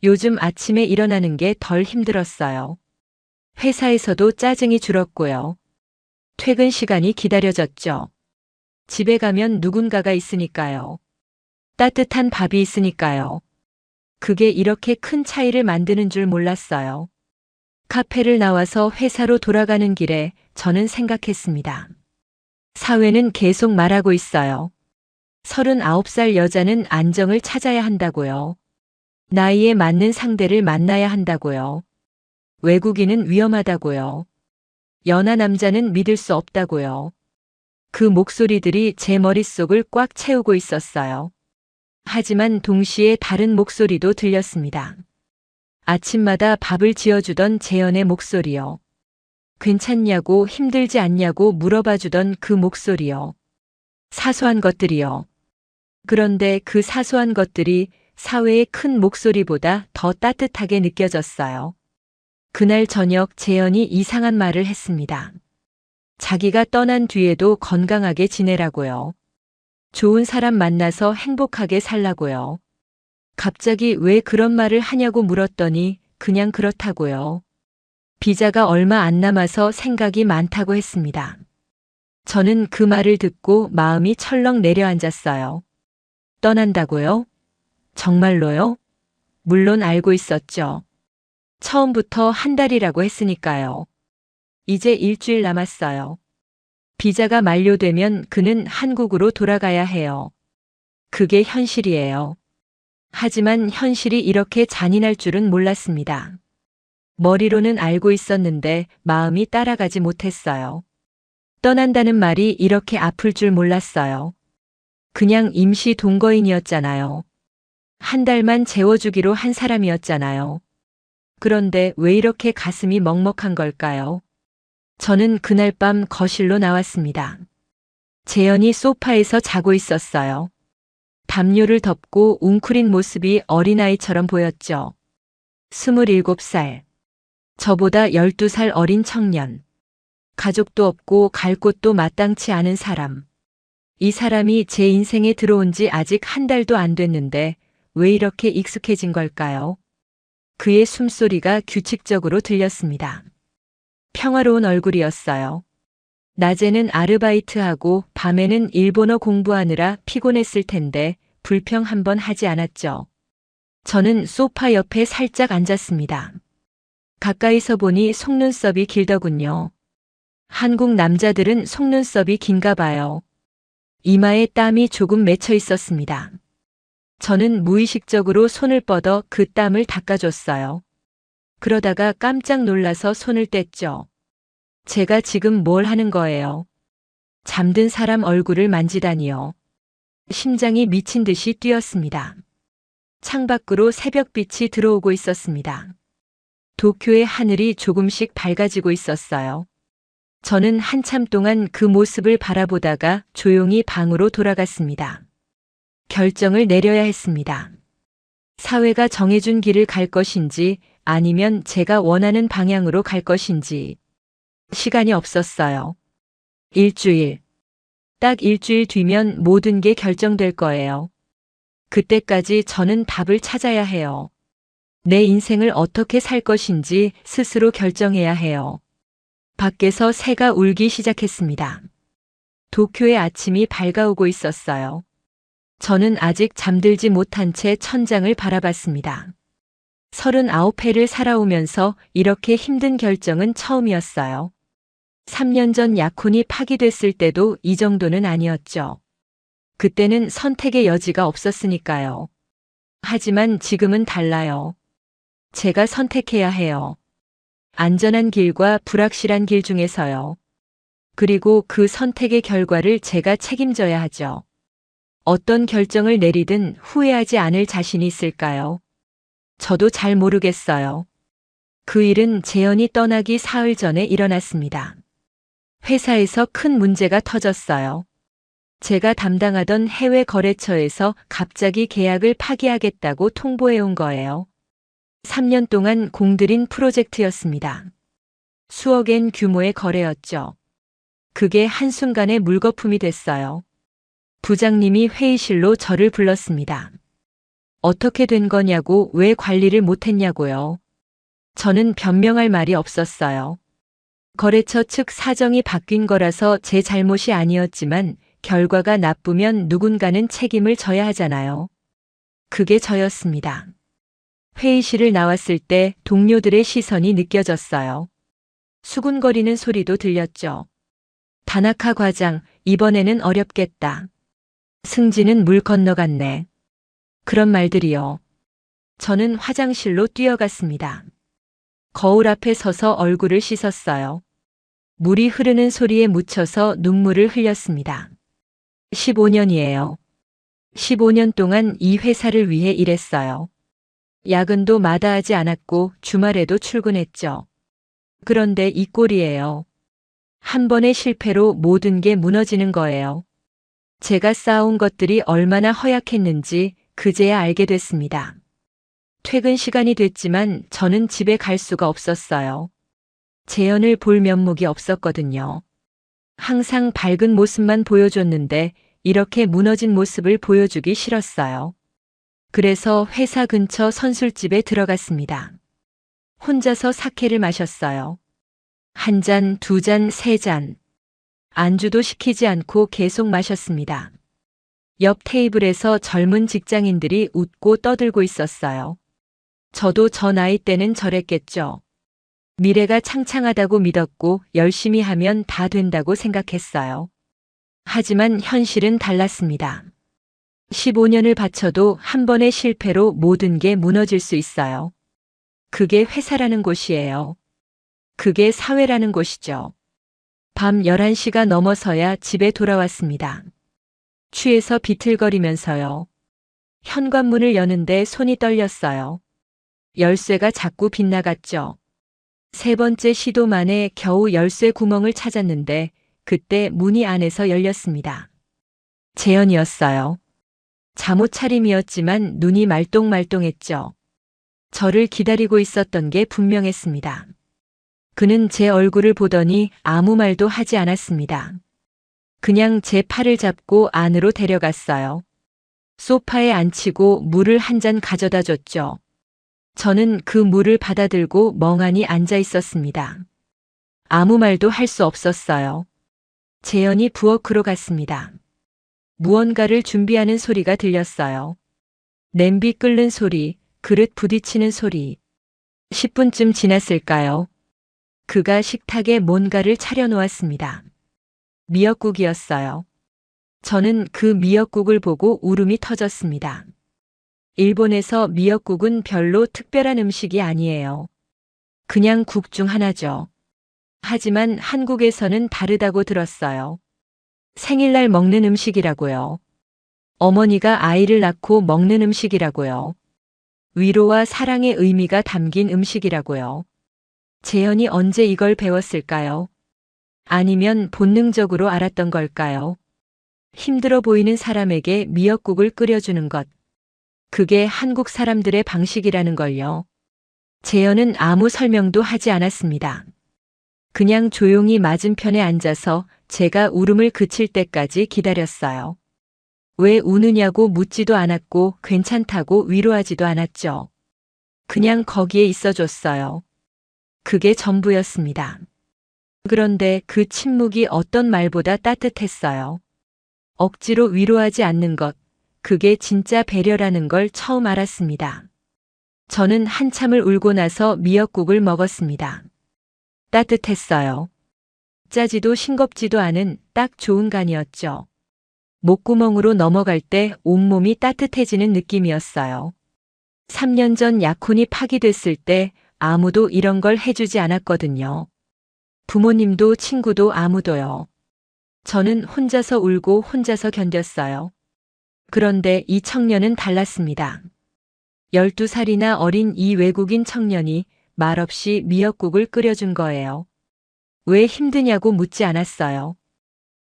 요즘 아침에 일어나는 게 덜 힘들었어요. 회사에서도 짜증이 줄었고요. 퇴근 시간이 기다려졌죠. 집에 가면 누군가가 있으니까요. 따뜻한 밥이 있으니까요. 그게 이렇게 큰 차이를 만드는 줄 몰랐어요. 카페를 나와서 회사로 돌아가는 길에 저는 생각했습니다. 사회는 계속 말하고 있어요. 39살 여자는 안정을 찾아야 한다고요. 나이에 맞는 상대를 만나야 한다고요. 외국인은 위험하다고요. 연하 남자는 믿을 수 없다고요. 그 목소리들이 제 머릿속을 꽉 채우고 있었어요. 하지만 동시에 다른 목소리도 들렸습니다. 아침마다 밥을 지어주던 재현의 목소리요. 괜찮냐고 힘들지 않냐고 물어봐주던 그 목소리요. 사소한 것들이요. 그런데 그 사소한 것들이 사회의 큰 목소리보다 더 따뜻하게 느껴졌어요. 그날 저녁 재현이 이상한 말을 했습니다. 자기가 떠난 뒤에도 건강하게 지내라고요. 좋은 사람 만나서 행복하게 살라고요. 갑자기 왜 그런 말을 하냐고 물었더니 그냥 그렇다고요. 비자가 얼마 안 남아서 생각이 많다고 했습니다. 저는 그 말을 듣고 마음이 철렁 내려앉았어요. 떠난다고요? 정말로요? 물론 알고 있었죠. 처음부터 한 달이라고 했으니까요. 이제 일주일 남았어요. 비자가 만료되면 그는 한국으로 돌아가야 해요. 그게 현실이에요. 하지만 현실이 이렇게 잔인할 줄은 몰랐습니다. 머리로는 알고 있었는데 마음이 따라가지 못했어요. 떠난다는 말이 이렇게 아플 줄 몰랐어요. 그냥 임시 동거인이었잖아요. 한 달만 재워주기로 한 사람이었잖아요. 그런데 왜 이렇게 가슴이 먹먹한 걸까요? 저는 그날 밤 거실로 나왔습니다. 재현이 소파에서 자고 있었어요. 담요를 덮고 웅크린 모습이 어린아이처럼 보였죠. 27살. 저보다 12살 어린 청년. 가족도 없고 갈 곳도 마땅치 않은 사람. 이 사람이 제 인생에 들어온 지 아직 한 달도 안 됐는데 왜 이렇게 익숙해진 걸까요? 그의 숨소리가 규칙적으로 들렸습니다. 평화로운 얼굴이었어요. 낮에는 아르바이트하고 밤에는 일본어 공부하느라 피곤했을 텐데 불평 한번 하지 않았죠. 저는 소파 옆에 살짝 앉았습니다. 가까이서 보니 속눈썹이 길더군요. 한국 남자들은 속눈썹이 긴가 봐요. 이마에 땀이 조금 맺혀 있었습니다. 저는 무의식적으로 손을 뻗어 그 땀을 닦아줬어요. 그러다가 깜짝 놀라서 손을 뗐죠. 제가 지금 뭘 하는 거예요? 잠든 사람 얼굴을 만지다니요. 심장이 미친 듯이 뛰었습니다. 창밖으로 새벽빛이 들어오고 있었습니다. 도쿄의 하늘이 조금씩 밝아지고 있었어요. 저는 한참 동안 그 모습을 바라보다가 조용히 방으로 돌아갔습니다. 결정을 내려야 했습니다. 사회가 정해준 길을 갈 것인지 아니면 제가 원하는 방향으로 갈 것인지. 시간이 없었어요. 일주일. 딱 일주일 뒤면 모든 게 결정될 거예요. 그때까지 저는 답을 찾아야 해요. 내 인생을 어떻게 살 것인지 스스로 결정해야 해요. 밖에서 새가 울기 시작했습니다. 도쿄의 아침이 밝아오고 있었어요. 저는 아직 잠들지 못한 채 천장을 바라봤습니다. 39회를 살아오면서 이렇게 힘든 결정은 처음이었어요. 3년 전 약혼이 파기됐을 때도 이 정도는 아니었죠. 그때는 선택의 여지가 없었으니까요. 하지만 지금은 달라요. 제가 선택해야 해요. 안전한 길과 불확실한 길 중에서요. 그리고 그 선택의 결과를 제가 책임져야 하죠. 어떤 결정을 내리든 후회하지 않을 자신이 있을까요? 저도 잘 모르겠어요. 그 일은 재현이 떠나기 사흘 전에 일어났습니다. 회사에서 큰 문제가 터졌어요. 제가 담당하던 해외 거래처에서 갑자기 계약을 파기하겠다고 통보해 온 거예요. 3년 동안 공들인 프로젝트였습니다. 수억엔 규모의 거래였죠. 그게 한순간에 물거품이 됐어요. 부장님이 회의실로 저를 불렀습니다. 어떻게 된 거냐고, 왜 관리를 못했냐고요. 저는 변명할 말이 없었어요. 거래처 측 사정이 바뀐 거라서 제 잘못이 아니었지만 결과가 나쁘면 누군가는 책임을 져야 하잖아요. 그게 저였습니다. 회의실을 나왔을 때 동료들의 시선이 느껴졌어요. 수군거리는 소리도 들렸죠. 다나카 과장, 이번에는 어렵겠다. 승진은 물 건너갔네. 그런 말들이요. 저는 화장실로 뛰어갔습니다. 거울 앞에 서서 얼굴을 씻었어요. 물이 흐르는 소리에 묻혀서 눈물을 흘렸습니다. 15년이에요. 15년 동안 이 회사를 위해 일했어요. 야근도 마다하지 않았고 주말에도 출근했죠. 그런데 이 꼴이에요. 한 번의 실패로 모든 게 무너지는 거예요. 제가 쌓아온 것들이 얼마나 허약했는지 그제야 알게 됐습니다. 퇴근 시간이 됐지만 저는 집에 갈 수가 없었어요. 재현을 볼 면목이 없었거든요. 항상 밝은 모습만 보여줬는데 이렇게 무너진 모습을 보여주기 싫었어요. 그래서 회사 근처 선술집에 들어갔습니다. 혼자서 사케를 마셨어요. 한 잔, 두 잔, 세 잔. 안주도 시키지 않고 계속 마셨습니다. 옆 테이블에서 젊은 직장인들이 웃고 떠들고 있었어요. 저도 저 나이 때는 저랬겠죠. 미래가 창창하다고 믿었고 열심히 하면 다 된다고 생각했어요. 하지만 현실은 달랐습니다. 15년을 바쳐도 한 번의 실패로 모든 게 무너질 수 있어요. 그게 회사라는 곳이에요. 그게 사회라는 곳이죠. 밤 11시가 넘어서야 집에 돌아왔습니다. 취해서 비틀거리면서요. 현관문을 여는데 손이 떨렸어요. 열쇠가 자꾸 빗나갔죠. 세 번째 시도 만에 겨우 열쇠 구멍을 찾았는데 그때 문이 안에서 열렸습니다. 재현이었어요. 잠옷 차림이었지만 눈이 말똥말똥했죠. 저를 기다리고 있었던 게 분명했습니다. 그는 제 얼굴을 보더니 아무 말도 하지 않았습니다. 그냥 제 팔을 잡고 안으로 데려갔어요. 소파에 앉히고 물을 한 잔 가져다 줬죠. 저는 그 물을 받아들고 멍하니 앉아 있었습니다. 아무 말도 할 수 없었어요. 재현이 부엌으로 갔습니다. 무언가를 준비하는 소리가 들렸어요. 냄비 끓는 소리, 그릇 부딪히는 소리. 10분쯤 지났을까요? 그가 식탁에 뭔가를 차려놓았습니다. 미역국이었어요. 저는 그 미역국을 보고 울음이 터졌습니다. 일본에서 미역국은 별로 특별한 음식이 아니에요. 그냥 국 중 하나죠. 하지만 한국에서는 다르다고 들었어요. 생일날 먹는 음식이라고요. 어머니가 아이를 낳고 먹는 음식이라고요. 위로와 사랑의 의미가 담긴 음식이라고요. 재현이 언제 이걸 배웠을까요? 아니면 본능적으로 알았던 걸까요? 힘들어 보이는 사람에게 미역국을 끓여주는 것. 그게 한국 사람들의 방식이라는 걸요. 재현은 아무 설명도 하지 않았습니다. 그냥 조용히 맞은편에 앉아서 제가 울음을 그칠 때까지 기다렸어요. 왜 우느냐고 묻지도 않았고 괜찮다고 위로하지도 않았죠. 그냥 거기에 있어줬어요. 그게 전부였습니다. 그런데 그 침묵이 어떤 말보다 따뜻했어요. 억지로 위로하지 않는 것, 그게 진짜 배려라는 걸 처음 알았습니다. 저는 한참을 울고 나서 미역국을 먹었습니다. 따뜻했어요. 짜지도 싱겁지도 않은 딱 좋은 간이었죠. 목구멍으로 넘어갈 때 온몸이 따뜻해지는 느낌이었어요. 3년 전 약혼이 파기됐을 때 아무도 이런 걸 해주지 않았거든요. 부모님도 친구도 아무도요. 저는 혼자서 울고 혼자서 견뎠어요. 그런데 이 청년은 달랐습니다. 12살이나 어린 이 외국인 청년이 말없이 미역국을 끓여준 거예요. 왜 힘드냐고 묻지 않았어요.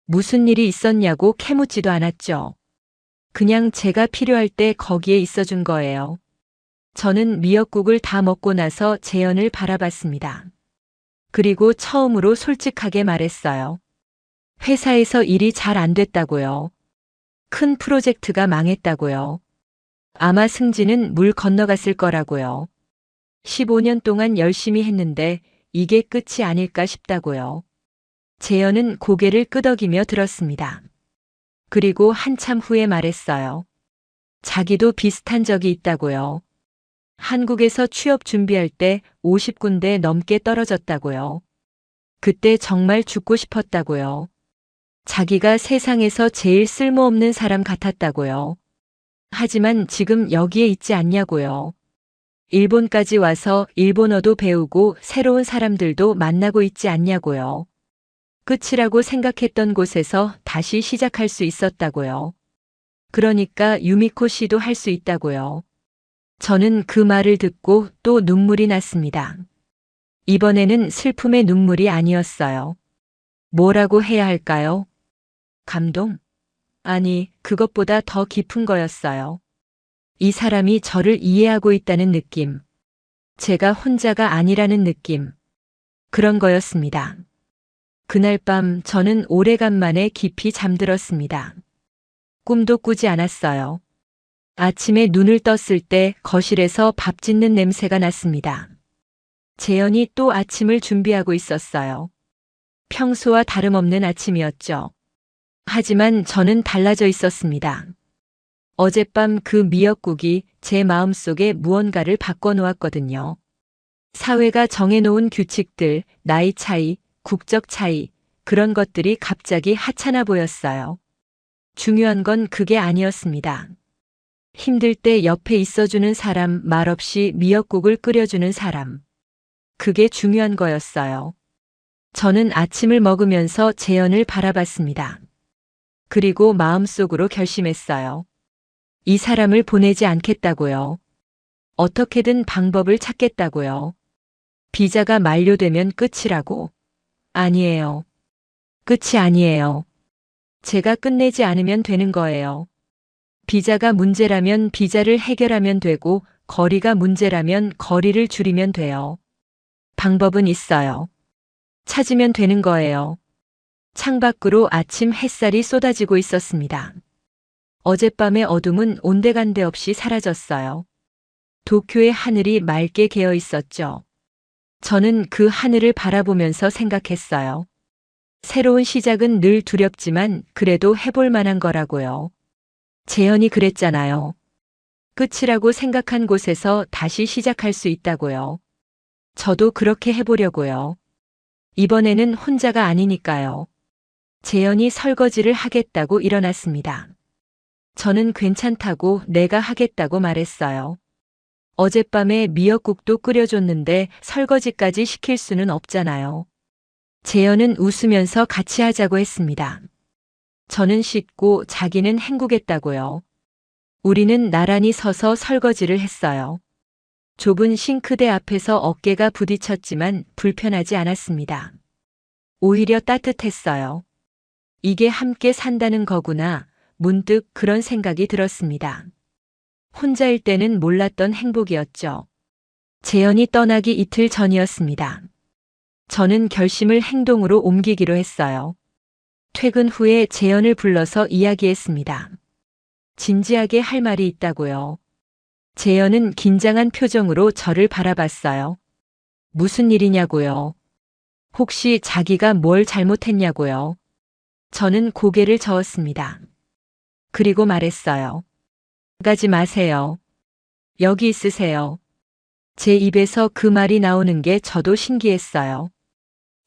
무슨 일이 있었냐고 캐묻지도 않았죠. 그냥 제가 필요할 때 거기에 있어준 거예요. 저는 미역국을 다 먹고 나서 재현을 바라봤습니다. 그리고 처음으로 솔직하게 말했어요. 회사에서 일이 잘 안 됐다고요. 큰 프로젝트가 망했다고요. 아마 승진은 물 건너갔을 거라고요. 15년 동안 열심히 했는데 이게 끝이 아닐까 싶다고요. 재현은 고개를 끄덕이며 들었습니다. 그리고 한참 후에 말했어요. 자기도 비슷한 적이 있다고요. 한국에서 취업 준비할 때 50군데 넘게 떨어졌다고요. 그때 정말 죽고 싶었다고요. 자기가 세상에서 제일 쓸모없는 사람 같았다고요. 하지만 지금 여기에 있지 않냐고요. 일본까지 와서 일본어도 배우고 새로운 사람들도 만나고 있지 않냐고요. 끝이라고 생각했던 곳에서 다시 시작할 수 있었다고요. 그러니까 유미코 씨도 할 수 있다고요. 저는 그 말을 듣고 또 눈물이 났습니다. 이번에는 슬픔의 눈물이 아니었어요. 뭐라고 해야 할까요? 감동? 아니, 그것보다 더 깊은 거였어요. 이 사람이 저를 이해하고 있다는 느낌. 제가 혼자가 아니라는 느낌. 그런 거였습니다. 그날 밤 저는 오래간만에 깊이 잠들었습니다. 꿈도 꾸지 않았어요. 아침에 눈을 떴을 때 거실에서 밥 짓는 냄새가 났습니다. 재현이 또 아침을 준비하고 있었어요. 평소와 다름없는 아침이었죠. 하지만 저는 달라져 있었습니다. 어젯밤 그 미역국이 제 마음속에 무언가를 바꿔놓았거든요. 사회가 정해놓은 규칙들, 나이 차이, 국적 차이, 그런 것들이 갑자기 하찮아 보였어요. 중요한 건 그게 아니었습니다. 힘들 때 옆에 있어주는 사람, 말없이 미역국을 끓여주는 사람. 그게 중요한 거였어요. 저는 아침을 먹으면서 재현을 바라봤습니다. 그리고 마음속으로 결심했어요. 이 사람을 보내지 않겠다고요. 어떻게든 방법을 찾겠다고요. 비자가 만료되면 끝이라고. 아니에요. 끝이 아니에요. 제가 끝내지 않으면 되는 거예요. 비자가 문제라면 비자를 해결하면 되고, 거리가 문제라면 거리를 줄이면 돼요. 방법은 있어요. 찾으면 되는 거예요. 창밖으로 아침 햇살이 쏟아지고 있었습니다. 어젯밤의 어둠은 온데간데 없이 사라졌어요. 도쿄의 하늘이 맑게 개어 있었죠. 저는 그 하늘을 바라보면서 생각했어요. 새로운 시작은 늘 두렵지만 그래도 해볼 만한 거라고요. 재현이 그랬잖아요. 끝이라고 생각한 곳에서 다시 시작할 수 있다고요. 저도 그렇게 해보려고요. 이번에는 혼자가 아니니까요. 재현이 설거지를 하겠다고 일어났습니다. 저는 괜찮다고 내가 하겠다고 말했어요. 어젯밤에 미역국도 끓여줬는데 설거지까지 시킬 수는 없잖아요. 재현은 웃으면서 같이 하자고 했습니다. 저는 씻고 자기는 헹구겠다고요. 우리는 나란히 서서 설거지를 했어요. 좁은 싱크대 앞에서 어깨가 부딪혔지만 불편하지 않았습니다. 오히려 따뜻했어요. 이게 함께 산다는 거구나. 문득 그런 생각이 들었습니다. 혼자일 때는 몰랐던 행복이었죠. 재현이 떠나기 이틀 전이었습니다. 저는 결심을 행동으로 옮기기로 했어요. 퇴근 후에 재현을 불러서 이야기했습니다. 진지하게 할 말이 있다고요. 재현은 긴장한 표정으로 저를 바라봤어요. 무슨 일이냐고요. 혹시 자기가 뭘 잘못했냐고요. 저는 고개를 저었습니다. 그리고 말했어요. 가지 마세요. 여기 있으세요. 제 입에서 그 말이 나오는 게 저도 신기했어요.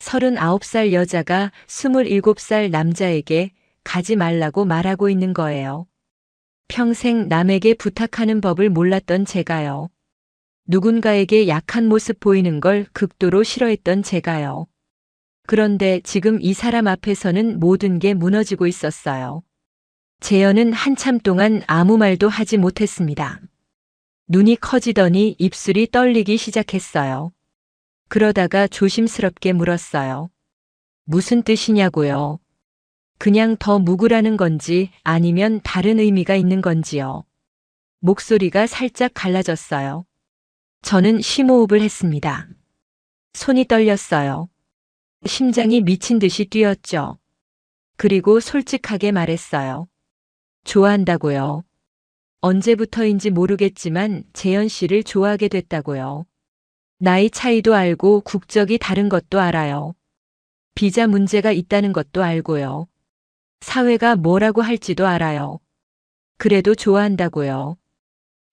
39살 여자가 27살 남자에게 가지 말라고 말하고 있는 거예요. 평생 남에게 부탁하는 법을 몰랐던 제가요. 누군가에게 약한 모습 보이는 걸 극도로 싫어했던 제가요. 그런데 지금 이 사람 앞에서는 모든 게 무너지고 있었어요. 재현은 한참 동안 아무 말도 하지 못했습니다. 눈이 커지더니 입술이 떨리기 시작했어요. 그러다가 조심스럽게 물었어요. 무슨 뜻이냐고요? 그냥 더 묵으라는 건지 아니면 다른 의미가 있는 건지요. 목소리가 살짝 갈라졌어요. 저는 심호흡을 했습니다. 손이 떨렸어요. 심장이 미친 듯이 뛰었죠. 그리고 솔직하게 말했어요. 좋아한다고요. 언제부터인지 모르겠지만 재현 씨를 좋아하게 됐다고요. 나이 차이도 알고 국적이 다른 것도 알아요. 비자 문제가 있다는 것도 알고요. 사회가 뭐라고 할지도 알아요. 그래도 좋아한다고요.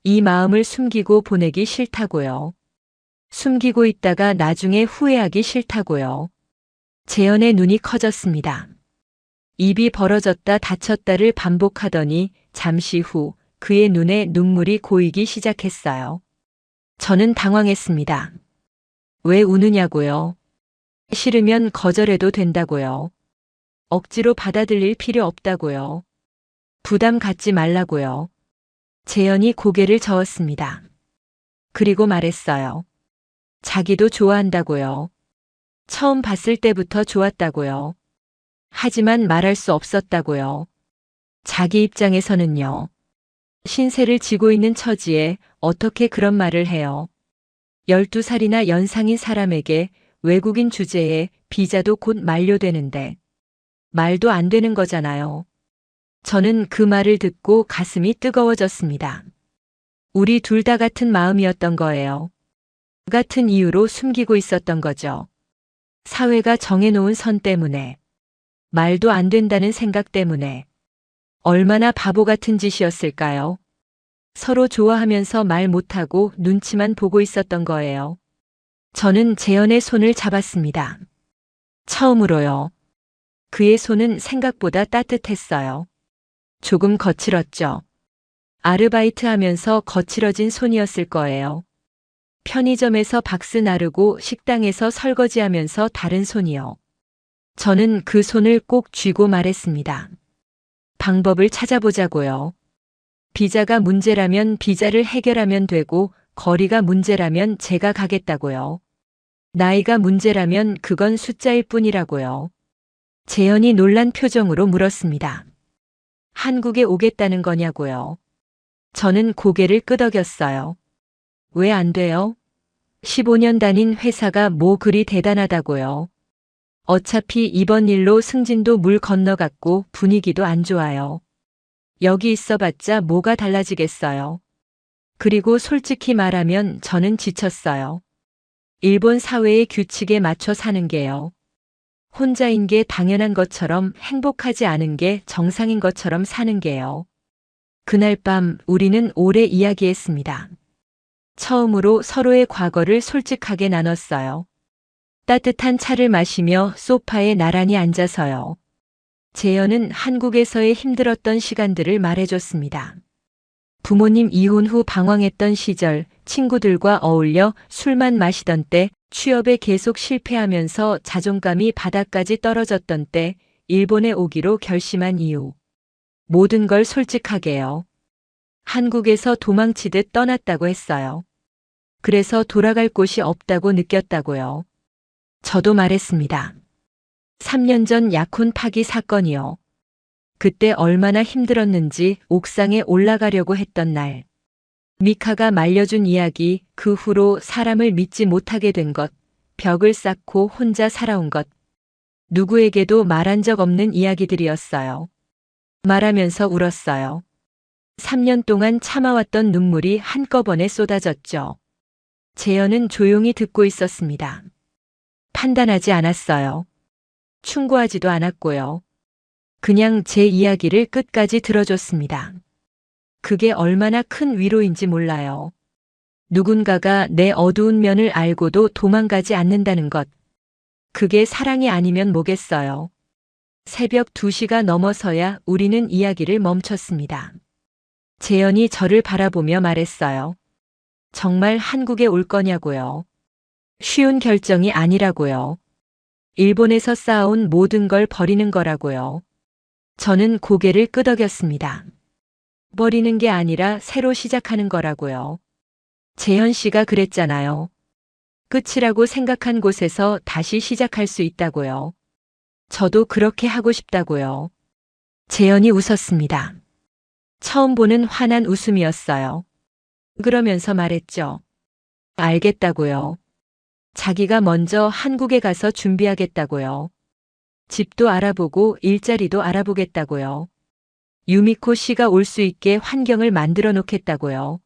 이 마음을 숨기고 보내기 싫다고요. 숨기고 있다가 나중에 후회하기 싫다고요. 재현의 눈이 커졌습니다. 입이 벌어졌다 닫혔다를 반복하더니 잠시 후 그의 눈에 눈물이 고이기 시작했어요. 저는 당황했습니다. 왜 우느냐고요? 싫으면 거절해도 된다고요. 억지로 받아들일 필요 없다고요. 부담 갖지 말라고요. 재현이 고개를 저었습니다. 그리고 말했어요. 자기도 좋아한다고요. 처음 봤을 때부터 좋았다고요. 하지만 말할 수 없었다고요. 자기 입장에서는요. 신세를 지고 있는 처지에 어떻게 그런 말을 해요. 12살이나 연상인 사람에게 외국인 주제에 비자도 곧 만료되는데 말도 안 되는 거잖아요. 저는 그 말을 듣고 가슴이 뜨거워졌습니다. 우리 둘 다 같은 마음이었던 거예요. 같은 이유로 숨기고 있었던 거죠. 사회가 정해놓은 선 때문에, 말도 안 된다는 생각 때문에. 얼마나 바보 같은 짓이었을까요? 서로 좋아하면서 말 못하고 눈치만 보고 있었던 거예요. 저는 재현의 손을 잡았습니다. 처음으로요. 그의 손은 생각보다 따뜻했어요. 조금 거칠었죠. 아르바이트 하면서 거칠어진 손이었을 거예요. 편의점에서 박스 나르고 식당에서 설거지하면서 다른 손이요. 저는 그 손을 꼭 쥐고 말했습니다. 방법을 찾아보자고요. 비자가 문제라면 비자를 해결하면 되고 거리가 문제라면 제가 가겠다고요. 나이가 문제라면 그건 숫자일 뿐이라고요. 재현이 놀란 표정으로 물었습니다. 한국에 오겠다는 거냐고요. 저는 고개를 끄덕였어요. 왜 안 돼요? 15년 다닌 회사가 뭐 그리 대단하다고요. 어차피 이번 일로 승진도 물 건너갔고 분위기도 안 좋아요. 여기 있어봤자 뭐가 달라지겠어요. 그리고 솔직히 말하면 저는 지쳤어요. 일본 사회의 규칙에 맞춰 사는 게요. 혼자인 게 당연한 것처럼 행복하지 않은 게 정상인 것처럼 사는 게요. 그날 밤 우리는 오래 이야기했습니다. 처음으로 서로의 과거를 솔직하게 나눴어요. 따뜻한 차를 마시며 소파에 나란히 앉아서요. 재현은 한국에서의 힘들었던 시간들을 말해줬습니다. 부모님 이혼 후 방황했던 시절, 친구들과 어울려 술만 마시던 때, 취업에 계속 실패하면서 자존감이 바닥까지 떨어졌던 때, 일본에 오기로 결심한 이유. 모든 걸 솔직하게요. 한국에서 도망치듯 떠났다고 했어요. 그래서 돌아갈 곳이 없다고 느꼈다고요. 저도 말했습니다. 3년 전 약혼 파기 사건이요. 그때 얼마나 힘들었는지 옥상에 올라가려고 했던 날. 미카가 말려준 이야기, 그 후로 사람을 믿지 못하게 된 것, 벽을 쌓고 혼자 살아온 것. 누구에게도 말한 적 없는 이야기들이었어요. 말하면서 울었어요. 3년 동안 참아왔던 눈물이 한꺼번에 쏟아졌죠. 재현은 조용히 듣고 있었습니다. 판단하지 않았어요. 충고하지도 않았고요. 그냥 제 이야기를 끝까지 들어줬습니다. 그게 얼마나 큰 위로인지 몰라요. 누군가가 내 어두운 면을 알고도 도망가지 않는다는 것. 그게 사랑이 아니면 뭐겠어요. 새벽 2시가 넘어서야 우리는 이야기를 멈췄습니다. 재현이 저를 바라보며 말했어요. 정말 한국에 올 거냐고요. 쉬운 결정이 아니라고요. 일본에서 쌓아온 모든 걸 버리는 거라고요. 저는 고개를 끄덕였습니다. 버리는 게 아니라 새로 시작하는 거라고요. 재현 씨가 그랬잖아요. 끝이라고 생각한 곳에서 다시 시작할 수 있다고요. 저도 그렇게 하고 싶다고요. 재현이 웃었습니다. 처음 보는 환한 웃음이었어요. 그러면서 말했죠. 알겠다고요. 자기가 먼저 한국에 가서 준비하겠다고요. 집도 알아보고 일자리도 알아보겠다고요. 유미코 씨가 올 수 있게 환경을 만들어 놓겠다고요.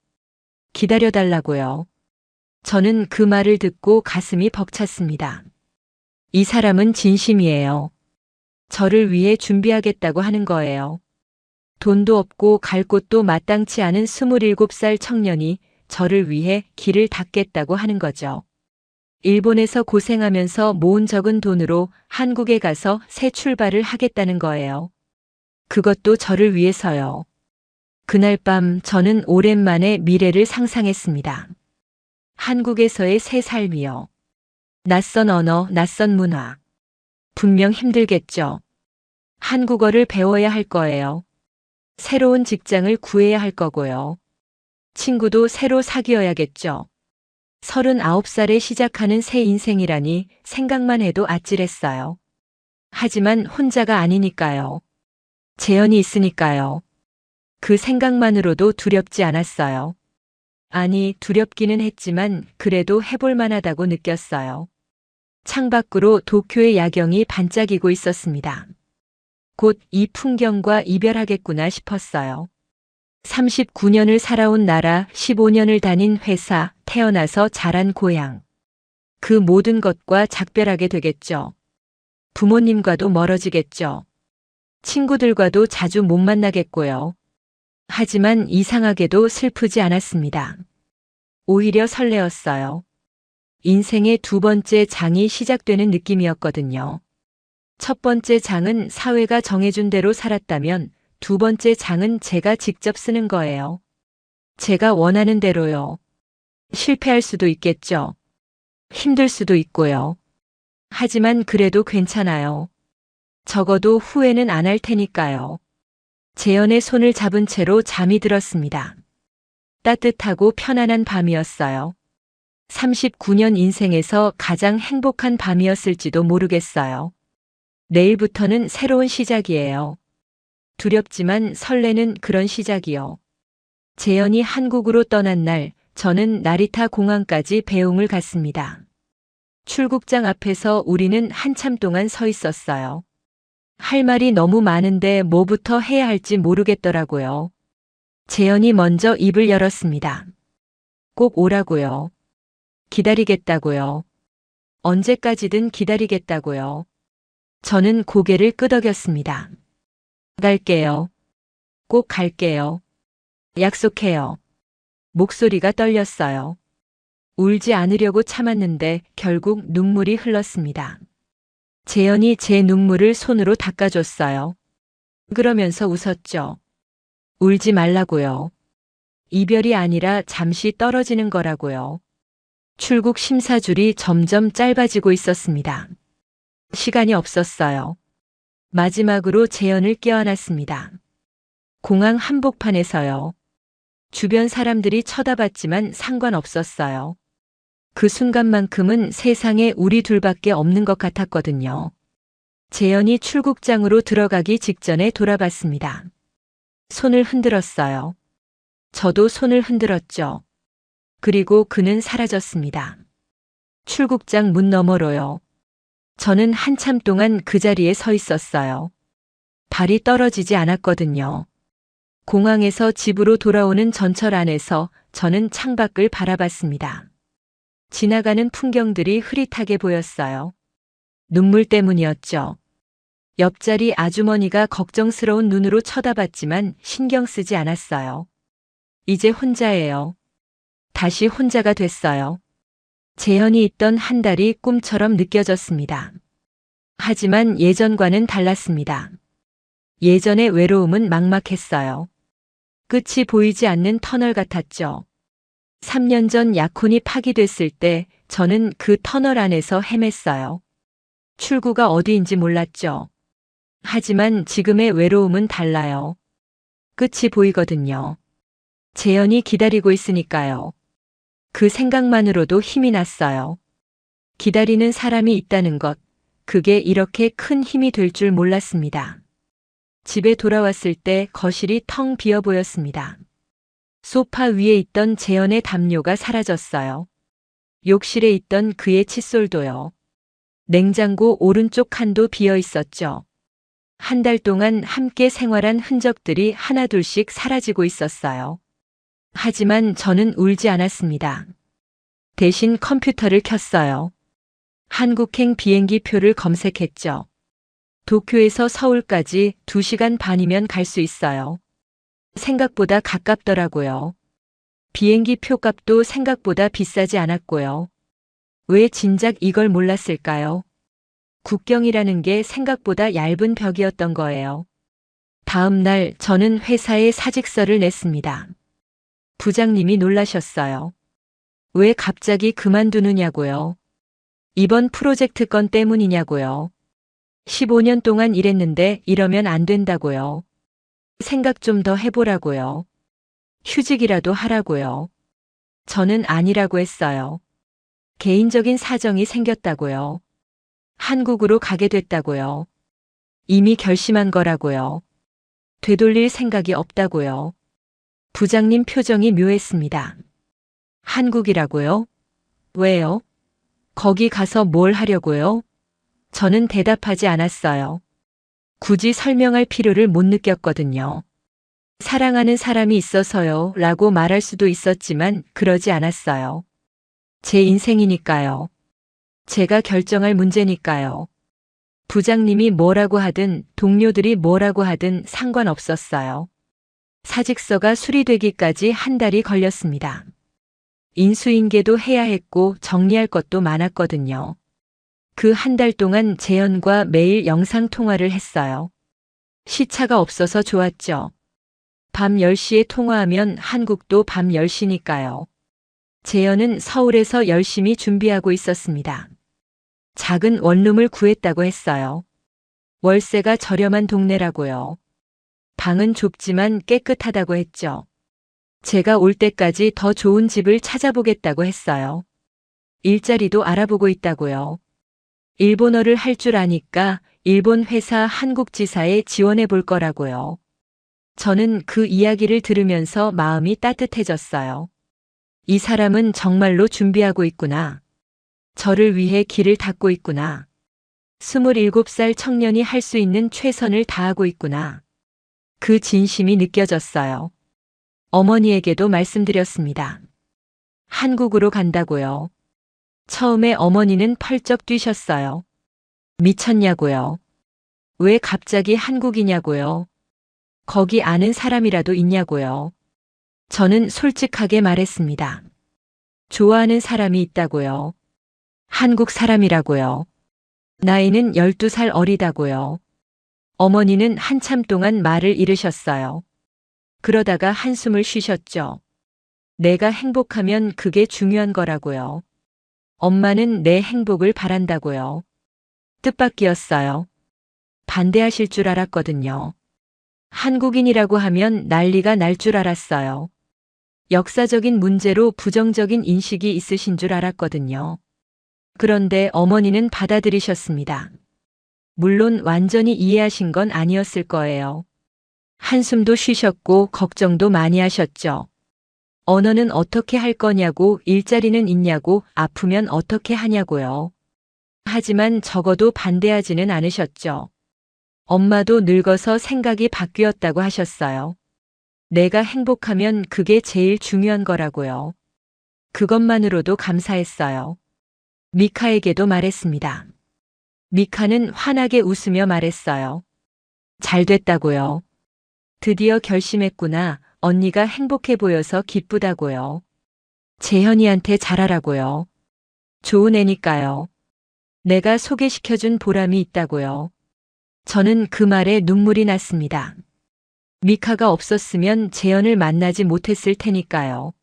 기다려달라고요. 저는 그 말을 듣고 가슴이 벅찼습니다. 이 사람은 진심이에요. 저를 위해 준비하겠다고 하는 거예요. 돈도 없고 갈 곳도 마땅치 않은 27살 청년이 저를 위해 길을 닦겠다고 하는 거죠. 일본에서 고생하면서 모은 적은 돈으로 한국에 가서 새 출발을 하겠다는 거예요. 그것도 저를 위해서요. 그날 밤 저는 오랜만에 미래를 상상했습니다. 한국에서의 새 삶이요. 낯선 언어, 낯선 문화. 분명 힘들겠죠. 한국어를 배워야 할 거예요. 새로운 직장을 구해야 할 거고요. 친구도 새로 사귀어야겠죠. 39살에 시작하는 새 인생이라니 생각만 해도 아찔했어요. 하지만 혼자가 아니니까요. 재현이 있으니까요. 그 생각만으로도 두렵지 않았어요. 아니, 두렵기는 했지만 그래도 해볼 만하다고 느꼈어요. 창밖으로 도쿄의 야경이 반짝이고 있었습니다. 곧 이 풍경과 이별하겠구나 싶었어요. 39년을 살아온 나라, 15년을 다닌 회사, 태어나서 자란 고향. 그 모든 것과 작별하게 되겠죠. 부모님과도 멀어지겠죠. 친구들과도 자주 못 만나겠고요. 하지만 이상하게도 슬프지 않았습니다. 오히려 설레었어요. 인생의 두 번째 장이 시작되는 느낌이었거든요. 첫 번째 장은 사회가 정해준 대로 살았다면 두 번째 장은 제가 직접 쓰는 거예요. 제가 원하는 대로요. 실패할 수도 있겠죠. 힘들 수도 있고요. 하지만 그래도 괜찮아요. 적어도 후회는 안 할 테니까요. 재현의 손을 잡은 채로 잠이 들었습니다. 따뜻하고 편안한 밤이었어요. 39년 인생에서 가장 행복한 밤이었을지도 모르겠어요. 내일부터는 새로운 시작이에요. 두렵지만 설레는 그런 시작이요. 재현이 한국으로 떠난 날, 저는 나리타 공항까지 배웅을 갔습니다. 출국장 앞에서 우리는 한참 동안 서 있었어요. 할 말이 너무 많은데 뭐부터 해야 할지 모르겠더라고요. 재현이 먼저 입을 열었습니다. 꼭 오라고요. 기다리겠다고요. 언제까지든 기다리겠다고요. 저는 고개를 끄덕였습니다. 갈게요. 꼭 갈게요. 약속해요. 목소리가 떨렸어요. 울지 않으려고 참았는데 결국 눈물이 흘렀습니다. 재현이 제 눈물을 손으로 닦아줬어요. 그러면서 웃었죠. 울지 말라고요. 이별이 아니라 잠시 떨어지는 거라고요. 출국 심사줄이 점점 짧아지고 있었습니다. 시간이 없었어요. 마지막으로 재현을 껴안았습니다. 공항 한복판에서요. 주변 사람들이 쳐다봤지만 상관없었어요. 그 순간만큼은 세상에 우리 둘밖에 없는 것 같았거든요. 재현이 출국장으로 들어가기 직전에 돌아봤습니다. 손을 흔들었어요. 저도 손을 흔들었죠. 그리고 그는 사라졌습니다. 출국장 문 너머로요. 저는 한참 동안 그 자리에 서 있었어요. 발이 떨어지지 않았거든요. 공항에서 집으로 돌아오는 전철 안에서 저는 창밖을 바라봤습니다. 지나가는 풍경들이 흐릿하게 보였어요. 눈물 때문이었죠. 옆자리 아주머니가 걱정스러운 눈으로 쳐다봤지만 신경 쓰지 않았어요. 이제 혼자예요. 다시 혼자가 됐어요. 재현이 있던 한 달이 꿈처럼 느껴졌습니다. 하지만 예전과는 달랐습니다. 예전의 외로움은 막막했어요. 끝이 보이지 않는 터널 같았죠. 3년 전 약혼이 파기됐을 때 저는 그 터널 안에서 헤맸어요. 출구가 어디인지 몰랐죠. 하지만 지금의 외로움은 달라요. 끝이 보이거든요. 재현이 기다리고 있으니까요. 그 생각만으로도 힘이 났어요. 기다리는 사람이 있다는 것, 그게 이렇게 큰 힘이 될 줄 몰랐습니다. 집에 돌아왔을 때 거실이 텅 비어 보였습니다. 소파 위에 있던 재현의 담요가 사라졌어요. 욕실에 있던 그의 칫솔도요. 냉장고 오른쪽 칸도 비어 있었죠. 한 달 동안 함께 생활한 흔적들이 하나둘씩 사라지고 있었어요. 하지만 저는 울지 않았습니다. 대신 컴퓨터를 켰어요. 한국행 비행기 표를 검색했죠. 도쿄에서 서울까지 2시간 반이면 갈 수 있어요. 생각보다 가깝더라고요. 비행기 표값도 생각보다 비싸지 않았고요. 왜 진작 이걸 몰랐을까요? 국경이라는 게 생각보다 얇은 벽이었던 거예요. 다음 날 저는 회사에 사직서를 냈습니다. 부장님이 놀라셨어요. 왜 갑자기 그만두느냐고요. 이번 프로젝트 건 때문이냐고요. 15년 동안 일했는데 이러면 안 된다고요. 생각 좀 더 해보라고요. 휴직이라도 하라고요. 저는 아니라고 했어요. 개인적인 사정이 생겼다고요. 한국으로 가게 됐다고요. 이미 결심한 거라고요. 되돌릴 생각이 없다고요. 부장님 표정이 묘했습니다. 한국이라고요? 왜요? 거기 가서 뭘 하려고요? 저는 대답하지 않았어요. 굳이 설명할 필요를 못 느꼈거든요. 사랑하는 사람이 있어서요 라고 말할 수도 있었지만 그러지 않았어요. 제 인생이니까요. 제가 결정할 문제니까요. 부장님이 뭐라고 하든 동료들이 뭐라고 하든 상관없었어요. 사직서가 수리되기까지 한 달이 걸렸습니다. 인수인계도 해야 했고 정리할 것도 많았거든요. 그 한 달 동안 재현과 매일 영상통화를 했어요. 시차가 없어서 좋았죠. 밤 10시에 통화하면 한국도 밤 10시니까요. 재현은 서울에서 열심히 준비하고 있었습니다. 작은 원룸을 구했다고 했어요. 월세가 저렴한 동네라고요. 방은 좁지만 깨끗하다고 했죠. 제가 올 때까지 더 좋은 집을 찾아보겠다고 했어요. 일자리도 알아보고 있다고요. 일본어를 할 줄 아니까 일본 회사 한국 지사에 지원해 볼 거라고요. 저는 그 이야기를 들으면서 마음이 따뜻해졌어요. 이 사람은 정말로 준비하고 있구나. 저를 위해 길을 닫고 있구나. 27살 청년이 할 수 있는 최선을 다하고 있구나. 그 진심이 느껴졌어요. 어머니에게도 말씀드렸습니다. 한국으로 간다고요. 처음에 어머니는 펄쩍 뛰셨어요. 미쳤냐고요. 왜 갑자기 한국이냐고요? 거기 아는 사람이라도 있냐고요? 저는 솔직하게 말했습니다. 좋아하는 사람이 있다고요. 한국 사람이라고요. 나이는 12살 어리다고요. 어머니는 한참 동안 말을 잃으셨어요. 그러다가 한숨을 쉬셨죠. 내가 행복하면 그게 중요한 거라고요. 엄마는 내 행복을 바란다고요. 뜻밖이었어요. 반대하실 줄 알았거든요. 한국인이라고 하면 난리가 날 줄 알았어요. 역사적인 문제로 부정적인 인식이 있으신 줄 알았거든요. 그런데 어머니는 받아들이셨습니다. 물론 완전히 이해하신 건 아니었을 거예요. 한숨도 쉬셨고 걱정도 많이 하셨죠. 언어는 어떻게 할 거냐고, 일자리는 있냐고, 아프면 어떻게 하냐고요. 하지만 적어도 반대하지는 않으셨죠. 엄마도 늙어서 생각이 바뀌었다고 하셨어요. 내가 행복하면 그게 제일 중요한 거라고요. 그것만으로도 감사했어요. 미카에게도 말했습니다. 미카는 환하게 웃으며 말했어요. 잘 됐다고요. 드디어 결심했구나. 언니가 행복해 보여서 기쁘다고요. 재현이한테 잘하라고요. 좋은 애니까요. 내가 소개시켜준 보람이 있다고요. 저는 그 말에 눈물이 났습니다. 미카가 없었으면 재현을 만나지 못했을 테니까요.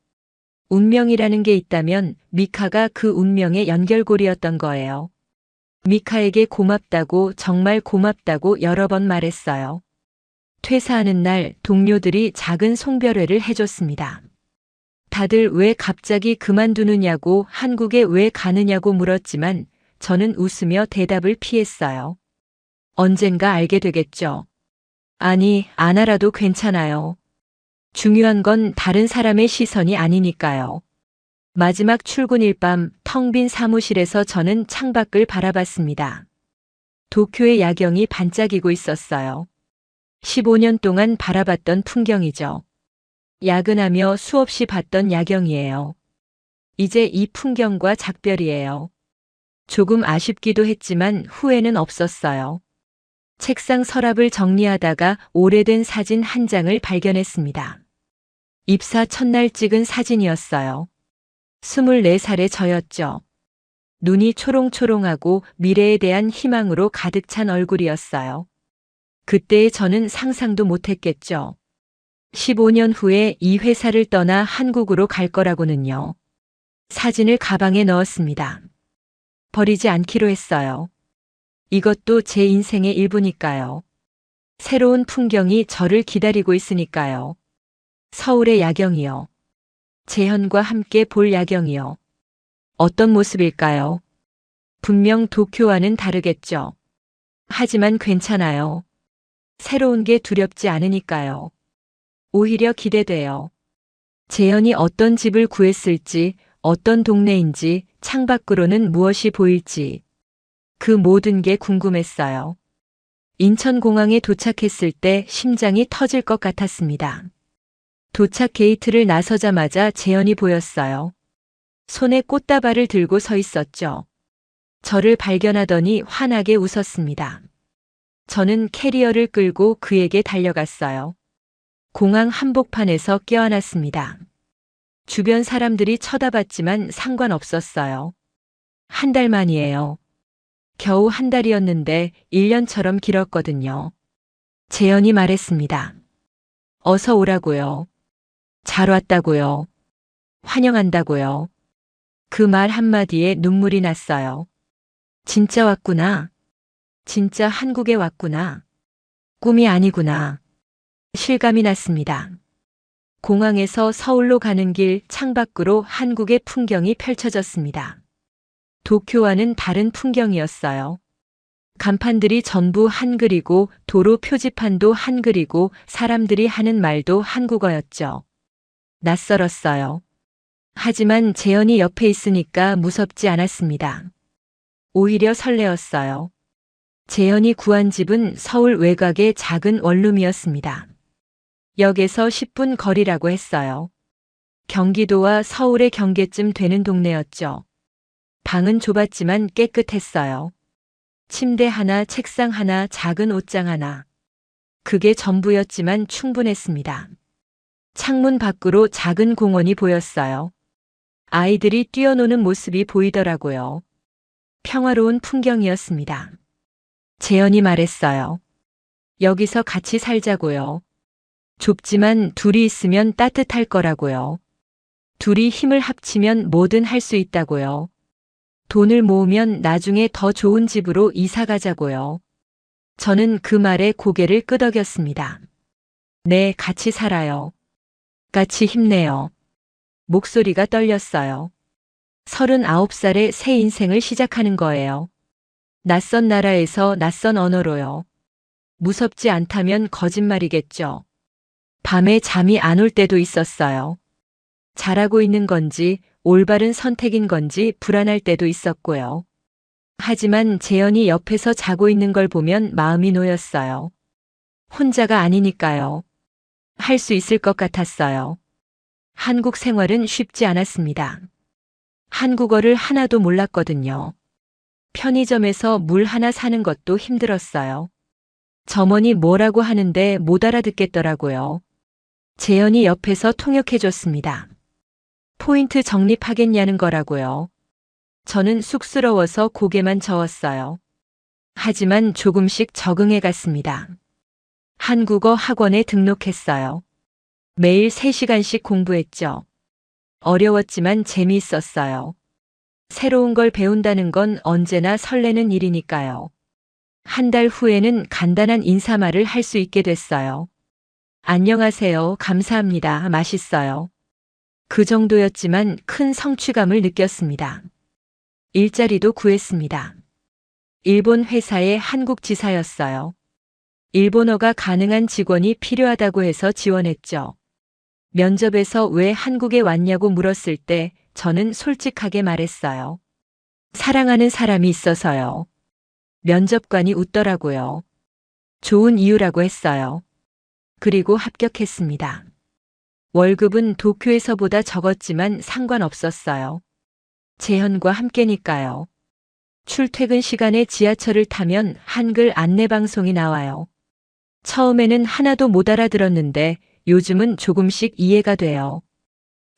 운명이라는 게 있다면 미카가 그 운명의 연결고리였던 거예요. 미카에게 고맙다고, 정말 고맙다고 여러 번 말했어요. 퇴사하는 날 동료들이 작은 송별회를 해줬습니다. 다들 왜 갑자기 그만두느냐고, 한국에 왜 가느냐고 물었지만 저는 웃으며 대답을 피했어요. 언젠가 알게 되겠죠. 아니, 안 알아도 괜찮아요. 중요한 건 다른 사람의 시선이 아니니까요. 마지막 출근일 밤 텅 빈 사무실에서 저는 창밖을 바라봤습니다. 도쿄의 야경이 반짝이고 있었어요. 15년 동안 바라봤던 풍경이죠. 야근하며 수없이 봤던 야경이에요. 이제 이 풍경과 작별이에요. 조금 아쉽기도 했지만 후회는 없었어요. 책상 서랍을 정리하다가 오래된 사진 한 장을 발견했습니다. 입사 첫날 찍은 사진이었어요. 24살의 저였죠. 눈이 초롱초롱하고 미래에 대한 희망으로 가득 찬 얼굴이었어요. 그때의 저는 상상도 못했겠죠. 15년 후에 이 회사를 떠나 한국으로 갈 거라고는요. 사진을 가방에 넣었습니다. 버리지 않기로 했어요. 이것도 제 인생의 일부니까요. 새로운 풍경이 저를 기다리고 있으니까요. 서울의 야경이요. 재현과 함께 볼 야경이요. 어떤 모습일까요? 분명 도쿄와는 다르겠죠. 하지만 괜찮아요. 새로운 게 두렵지 않으니까요. 오히려 기대돼요. 재현이 어떤 집을 구했을지, 어떤 동네인지, 창밖으로는 무엇이 보일지. 그 모든 게 궁금했어요. 인천공항에 도착했을 때 심장이 터질 것 같았습니다. 도착 게이트를 나서자마자 재현이 보였어요. 손에 꽃다발을 들고 서 있었죠. 저를 발견하더니 환하게 웃었습니다. 저는 캐리어를 끌고 그에게 달려갔어요. 공항 한복판에서 껴안았습니다. 주변 사람들이 쳐다봤지만 상관없었어요. 한 달 만이에요. 겨우 한 달이었는데 1년처럼 길었거든요. 재현이 말했습니다. 어서 오라고요. 잘 왔다고요. 환영한다고요. 그 말 한마디에 눈물이 났어요. 진짜 왔구나. 진짜 한국에 왔구나. 꿈이 아니구나. 실감이 났습니다. 공항에서 서울로 가는 길 창밖으로 한국의 풍경이 펼쳐졌습니다. 도쿄와는 다른 풍경이었어요. 간판들이 전부 한글이고 도로 표지판도 한글이고 사람들이 하는 말도 한국어였죠. 낯설었어요. 하지만 재현이 옆에 있으니까 무섭지 않았습니다. 오히려 설레었어요. 재현이 구한 집은 서울 외곽의 작은 원룸이었습니다. 역에서 10분 거리라고 했어요. 경기도와 서울의 경계쯤 되는 동네였죠. 방은 좁았지만 깨끗했어요. 침대 하나, 책상 하나, 작은 옷장 하나. 그게 전부였지만 충분했습니다. 창문 밖으로 작은 공원이 보였어요. 아이들이 뛰어노는 모습이 보이더라고요. 평화로운 풍경이었습니다. 재현이 말했어요. 여기서 같이 살자고요. 좁지만 둘이 있으면 따뜻할 거라고요. 둘이 힘을 합치면 뭐든 할 수 있다고요. 돈을 모으면 나중에 더 좋은 집으로 이사 가자고요. 저는 그 말에 고개를 끄덕였습니다. 네, 같이 살아요. 같이 힘내요. 목소리가 떨렸어요. 39살의 새 인생을 시작하는 거예요. 낯선 나라에서 낯선 언어로요. 무섭지 않다면 거짓말이겠죠. 밤에 잠이 안 올 때도 있었어요. 잘하고 있는 건지 올바른 선택인 건지 불안할 때도 있었고요. 하지만 재현이 옆에서 자고 있는 걸 보면 마음이 놓였어요. 혼자가 아니니까요. 할 수 있을 것 같았어요. 한국 생활은 쉽지 않았습니다. 한국어를 하나도 몰랐거든요. 편의점에서 물 하나 사는 것도 힘들었어요. 점원이 뭐라고 하는데 못 알아듣겠더라고요. 재현이 옆에서 통역해줬습니다. 포인트 적립하겠냐는 거라고요. 저는 쑥스러워서 고개만 저었어요. 하지만 조금씩 적응해 갔습니다. 한국어 학원에 등록했어요. 매일 3시간씩 공부했죠. 어려웠지만 재미있었어요. 새로운 걸 배운다는 건 언제나 설레는 일이니까요. 한 달 후에는 간단한 인사말을 할 수 있게 됐어요. 안녕하세요. 감사합니다. 맛있어요. 그 정도였지만 큰 성취감을 느꼈습니다. 일자리도 구했습니다. 일본 회사의 한국 지사였어요. 일본어가 가능한 직원이 필요하다고 해서 지원했죠. 면접에서 왜 한국에 왔냐고 물었을 때 저는 솔직하게 말했어요. 사랑하는 사람이 있어서요. 면접관이 웃더라고요. 좋은 이유라고 했어요. 그리고 합격했습니다. 월급은 도쿄에서보다 적었지만 상관없었어요. 재현과 함께니까요. 출퇴근 시간에 지하철을 타면 한글 안내방송이 나와요. 처음에는 하나도 못 알아들었는데 요즘은 조금씩 이해가 돼요.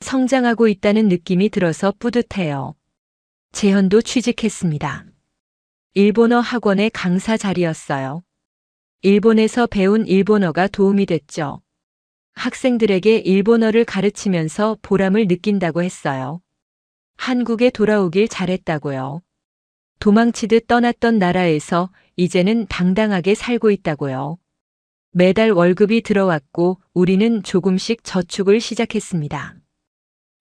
성장하고 있다는 느낌이 들어서 뿌듯해요. 재현도 취직했습니다. 일본어 학원의 강사 자리였어요. 일본에서 배운 일본어가 도움이 됐죠. 학생들에게 일본어를 가르치면서 보람을 느낀다고 했어요. 한국에 돌아오길 잘했다고요. 도망치듯 떠났던 나라에서 이제는 당당하게 살고 있다고요. 매달 월급이 들어왔고 우리는 조금씩 저축을 시작했습니다.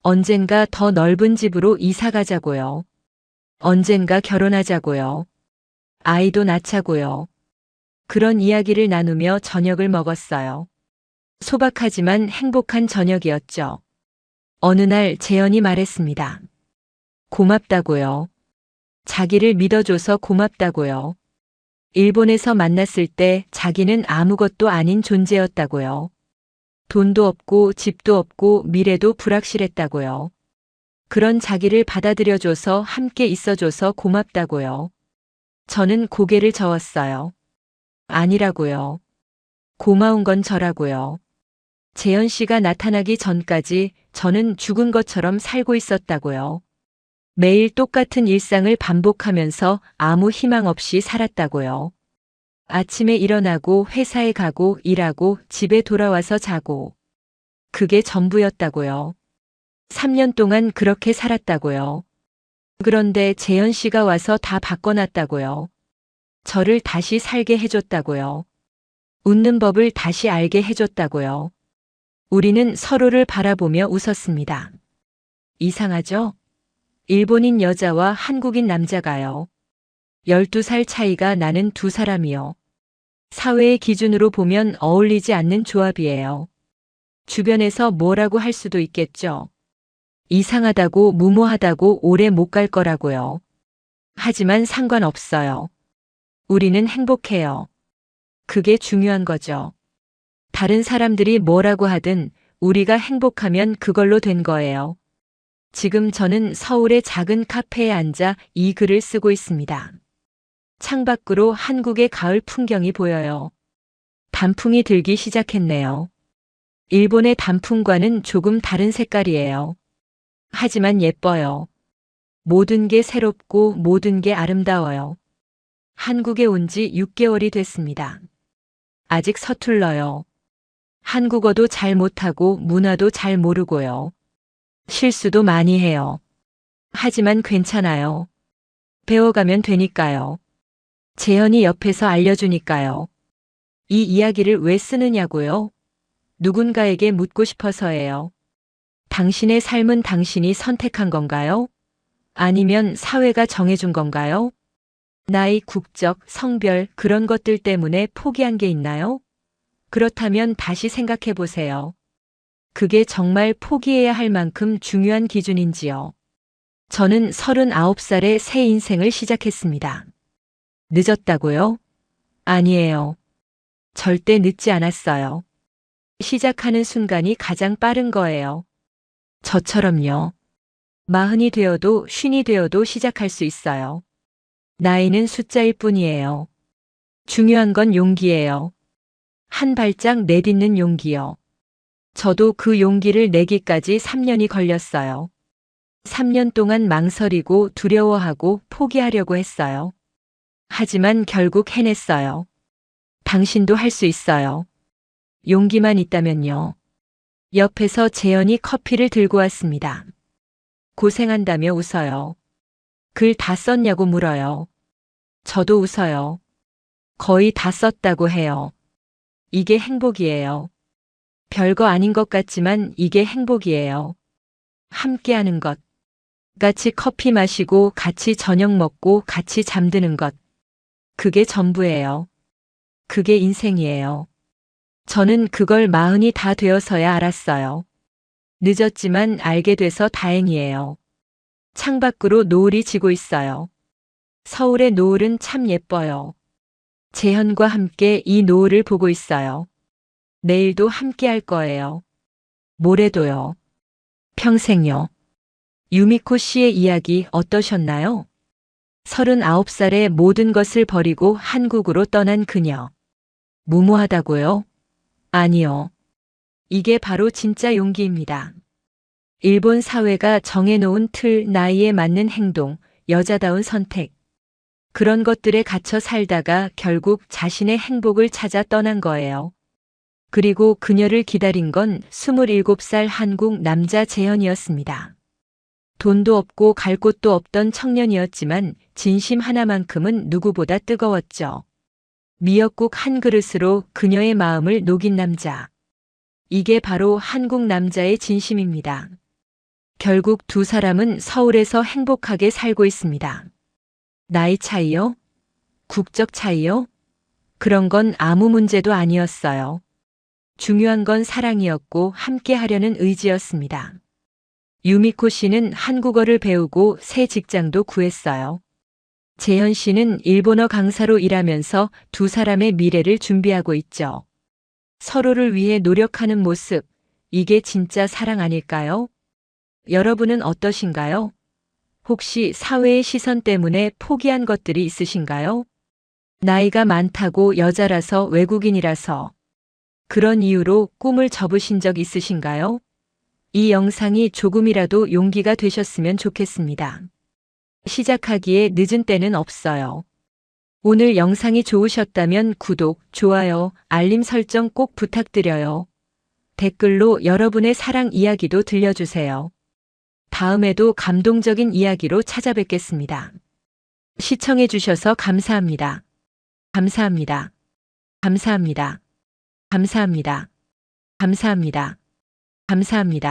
언젠가 더 넓은 집으로 이사 가자고요. 언젠가 결혼하자고요. 아이도 낳자고요. 그런 이야기를 나누며 저녁을 먹었어요. 소박하지만 행복한 저녁이었죠. 어느 날 재현이 말했습니다. 고맙다고요. 자기를 믿어줘서 고맙다고요. 일본에서 만났을 때 자기는 아무것도 아닌 존재였다고요. 돈도 없고 집도 없고 미래도 불확실했다고요. 그런 자기를 받아들여줘서 함께 있어줘서 고맙다고요. 저는 고개를 저었어요. 아니라고요. 고마운 건 저라고요. 재현 씨가 나타나기 전까지 저는 죽은 것처럼 살고 있었다고요. 매일 똑같은 일상을 반복하면서 아무 희망 없이 살았다고요. 아침에 일어나고 회사에 가고 일하고 집에 돌아와서 자고. 그게 전부였다고요. 3년 동안 그렇게 살았다고요. 그런데 재현 씨가 와서 다 바꿔놨다고요. 저를 다시 살게 해줬다고요. 웃는 법을 다시 알게 해줬다고요. 우리는 서로를 바라보며 웃었습니다. 이상하죠? 일본인 여자와 한국인 남자가요. 12살 차이가 나는 두 사람이요. 사회의 기준으로 보면 어울리지 않는 조합이에요. 주변에서 뭐라고 할 수도 있겠죠. 이상하다고 무모하다고 오래 못 갈 거라고요. 하지만 상관없어요. 우리는 행복해요. 그게 중요한 거죠. 다른 사람들이 뭐라고 하든 우리가 행복하면 그걸로 된 거예요. 지금 저는 서울의 작은 카페에 앉아 이 글을 쓰고 있습니다. 창밖으로 한국의 가을 풍경이 보여요. 단풍이 들기 시작했네요. 일본의 단풍과는 조금 다른 색깔이에요. 하지만 예뻐요. 모든 게 새롭고 모든 게 아름다워요. 한국에 온 지 6개월이 됐습니다. 아직 서툴러요. 한국어도 잘 못하고 문화도 잘 모르고요. 실수도 많이 해요. 하지만 괜찮아요. 배워가면 되니까요. 재현이 옆에서 알려주니까요. 이 이야기를 왜 쓰느냐고요? 누군가에게 묻고 싶어서예요. 당신의 삶은 당신이 선택한 건가요? 아니면 사회가 정해준 건가요? 나이, 국적, 성별, 그런 것들 때문에 포기한 게 있나요? 그렇다면 다시 생각해 보세요. 그게 정말 포기해야 할 만큼 중요한 기준인지요. 저는 39살에 새 인생을 시작했습니다. 늦었다고요? 아니에요. 절대 늦지 않았어요. 시작하는 순간이 가장 빠른 거예요. 저처럼요. 40이 되어도 50이 되어도 시작할 수 있어요. 나이는 숫자일 뿐이에요. 중요한 건 용기예요. 한 발짝 내딛는 용기요. 저도 그 용기를 내기까지 3년이 걸렸어요. 3년 동안 망설이고 두려워하고 포기하려고 했어요. 하지만 결국 해냈어요. 당신도 할 수 있어요. 용기만 있다면요. 옆에서 재현이 커피를 들고 왔습니다. 고생한다며 웃어요. 글 다 썼냐고 물어요. 저도 웃어요. 거의 다 썼다고 해요. 이게 행복이에요. 별거 아닌 것 같지만 이게 행복이에요. 함께하는 것. 같이 커피 마시고 같이 저녁 먹고 같이 잠드는 것. 그게 전부예요. 그게 인생이에요. 저는 그걸 40이 다 되어서야 알았어요. 늦었지만 알게 돼서 다행이에요. 창밖으로 노을이 지고 있어요. 서울의 노을은 참 예뻐요. 재현과 함께 이 노을을 보고 있어요. 내일도 함께 할 거예요. 모레도요. 평생요. 유미코 씨의 이야기 어떠셨나요? 39살에 모든 것을 버리고 한국으로 떠난 그녀. 무모하다고요? 아니요. 이게 바로 진짜 용기입니다. 일본 사회가 정해놓은 틀, 나이에 맞는 행동, 여자다운 선택. 그런 것들에 갇혀 살다가 결국 자신의 행복을 찾아 떠난 거예요. 그리고 그녀를 기다린 건 27살 한국 남자 재현이었습니다. 돈도 없고 갈 곳도 없던 청년이었지만 진심 하나만큼은 누구보다 뜨거웠죠. 미역국 한 그릇으로 그녀의 마음을 녹인 남자. 이게 바로 한국 남자의 진심입니다. 결국 두 사람은 서울에서 행복하게 살고 있습니다. 나이 차이요? 국적 차이요? 그런 건 아무 문제도 아니었어요. 중요한 건 사랑이었고 함께 하려는 의지였습니다. 유미코 씨는 한국어를 배우고 새 직장도 구했어요. 재현 씨는 일본어 강사로 일하면서 두 사람의 미래를 준비하고 있죠. 서로를 위해 노력하는 모습, 이게 진짜 사랑 아닐까요? 여러분은 어떠신가요? 혹시 사회의 시선 때문에 포기한 것들이 있으신가요? 나이가 많다고 여자라서 외국인이라서 그런 이유로 꿈을 접으신 적 있으신가요? 이 영상이 조금이라도 용기가 되셨으면 좋겠습니다. 시작하기에 늦은 때는 없어요. 오늘 영상이 좋으셨다면 구독, 좋아요, 알림 설정 꼭 부탁드려요. 댓글로 여러분의 사랑 이야기도 들려주세요. 다음에도 감동적인 이야기로 찾아뵙겠습니다. 시청해주셔서 감사합니다. 감사합니다. 감사합니다. 감사합니다. 감사합니다. 감사합니다.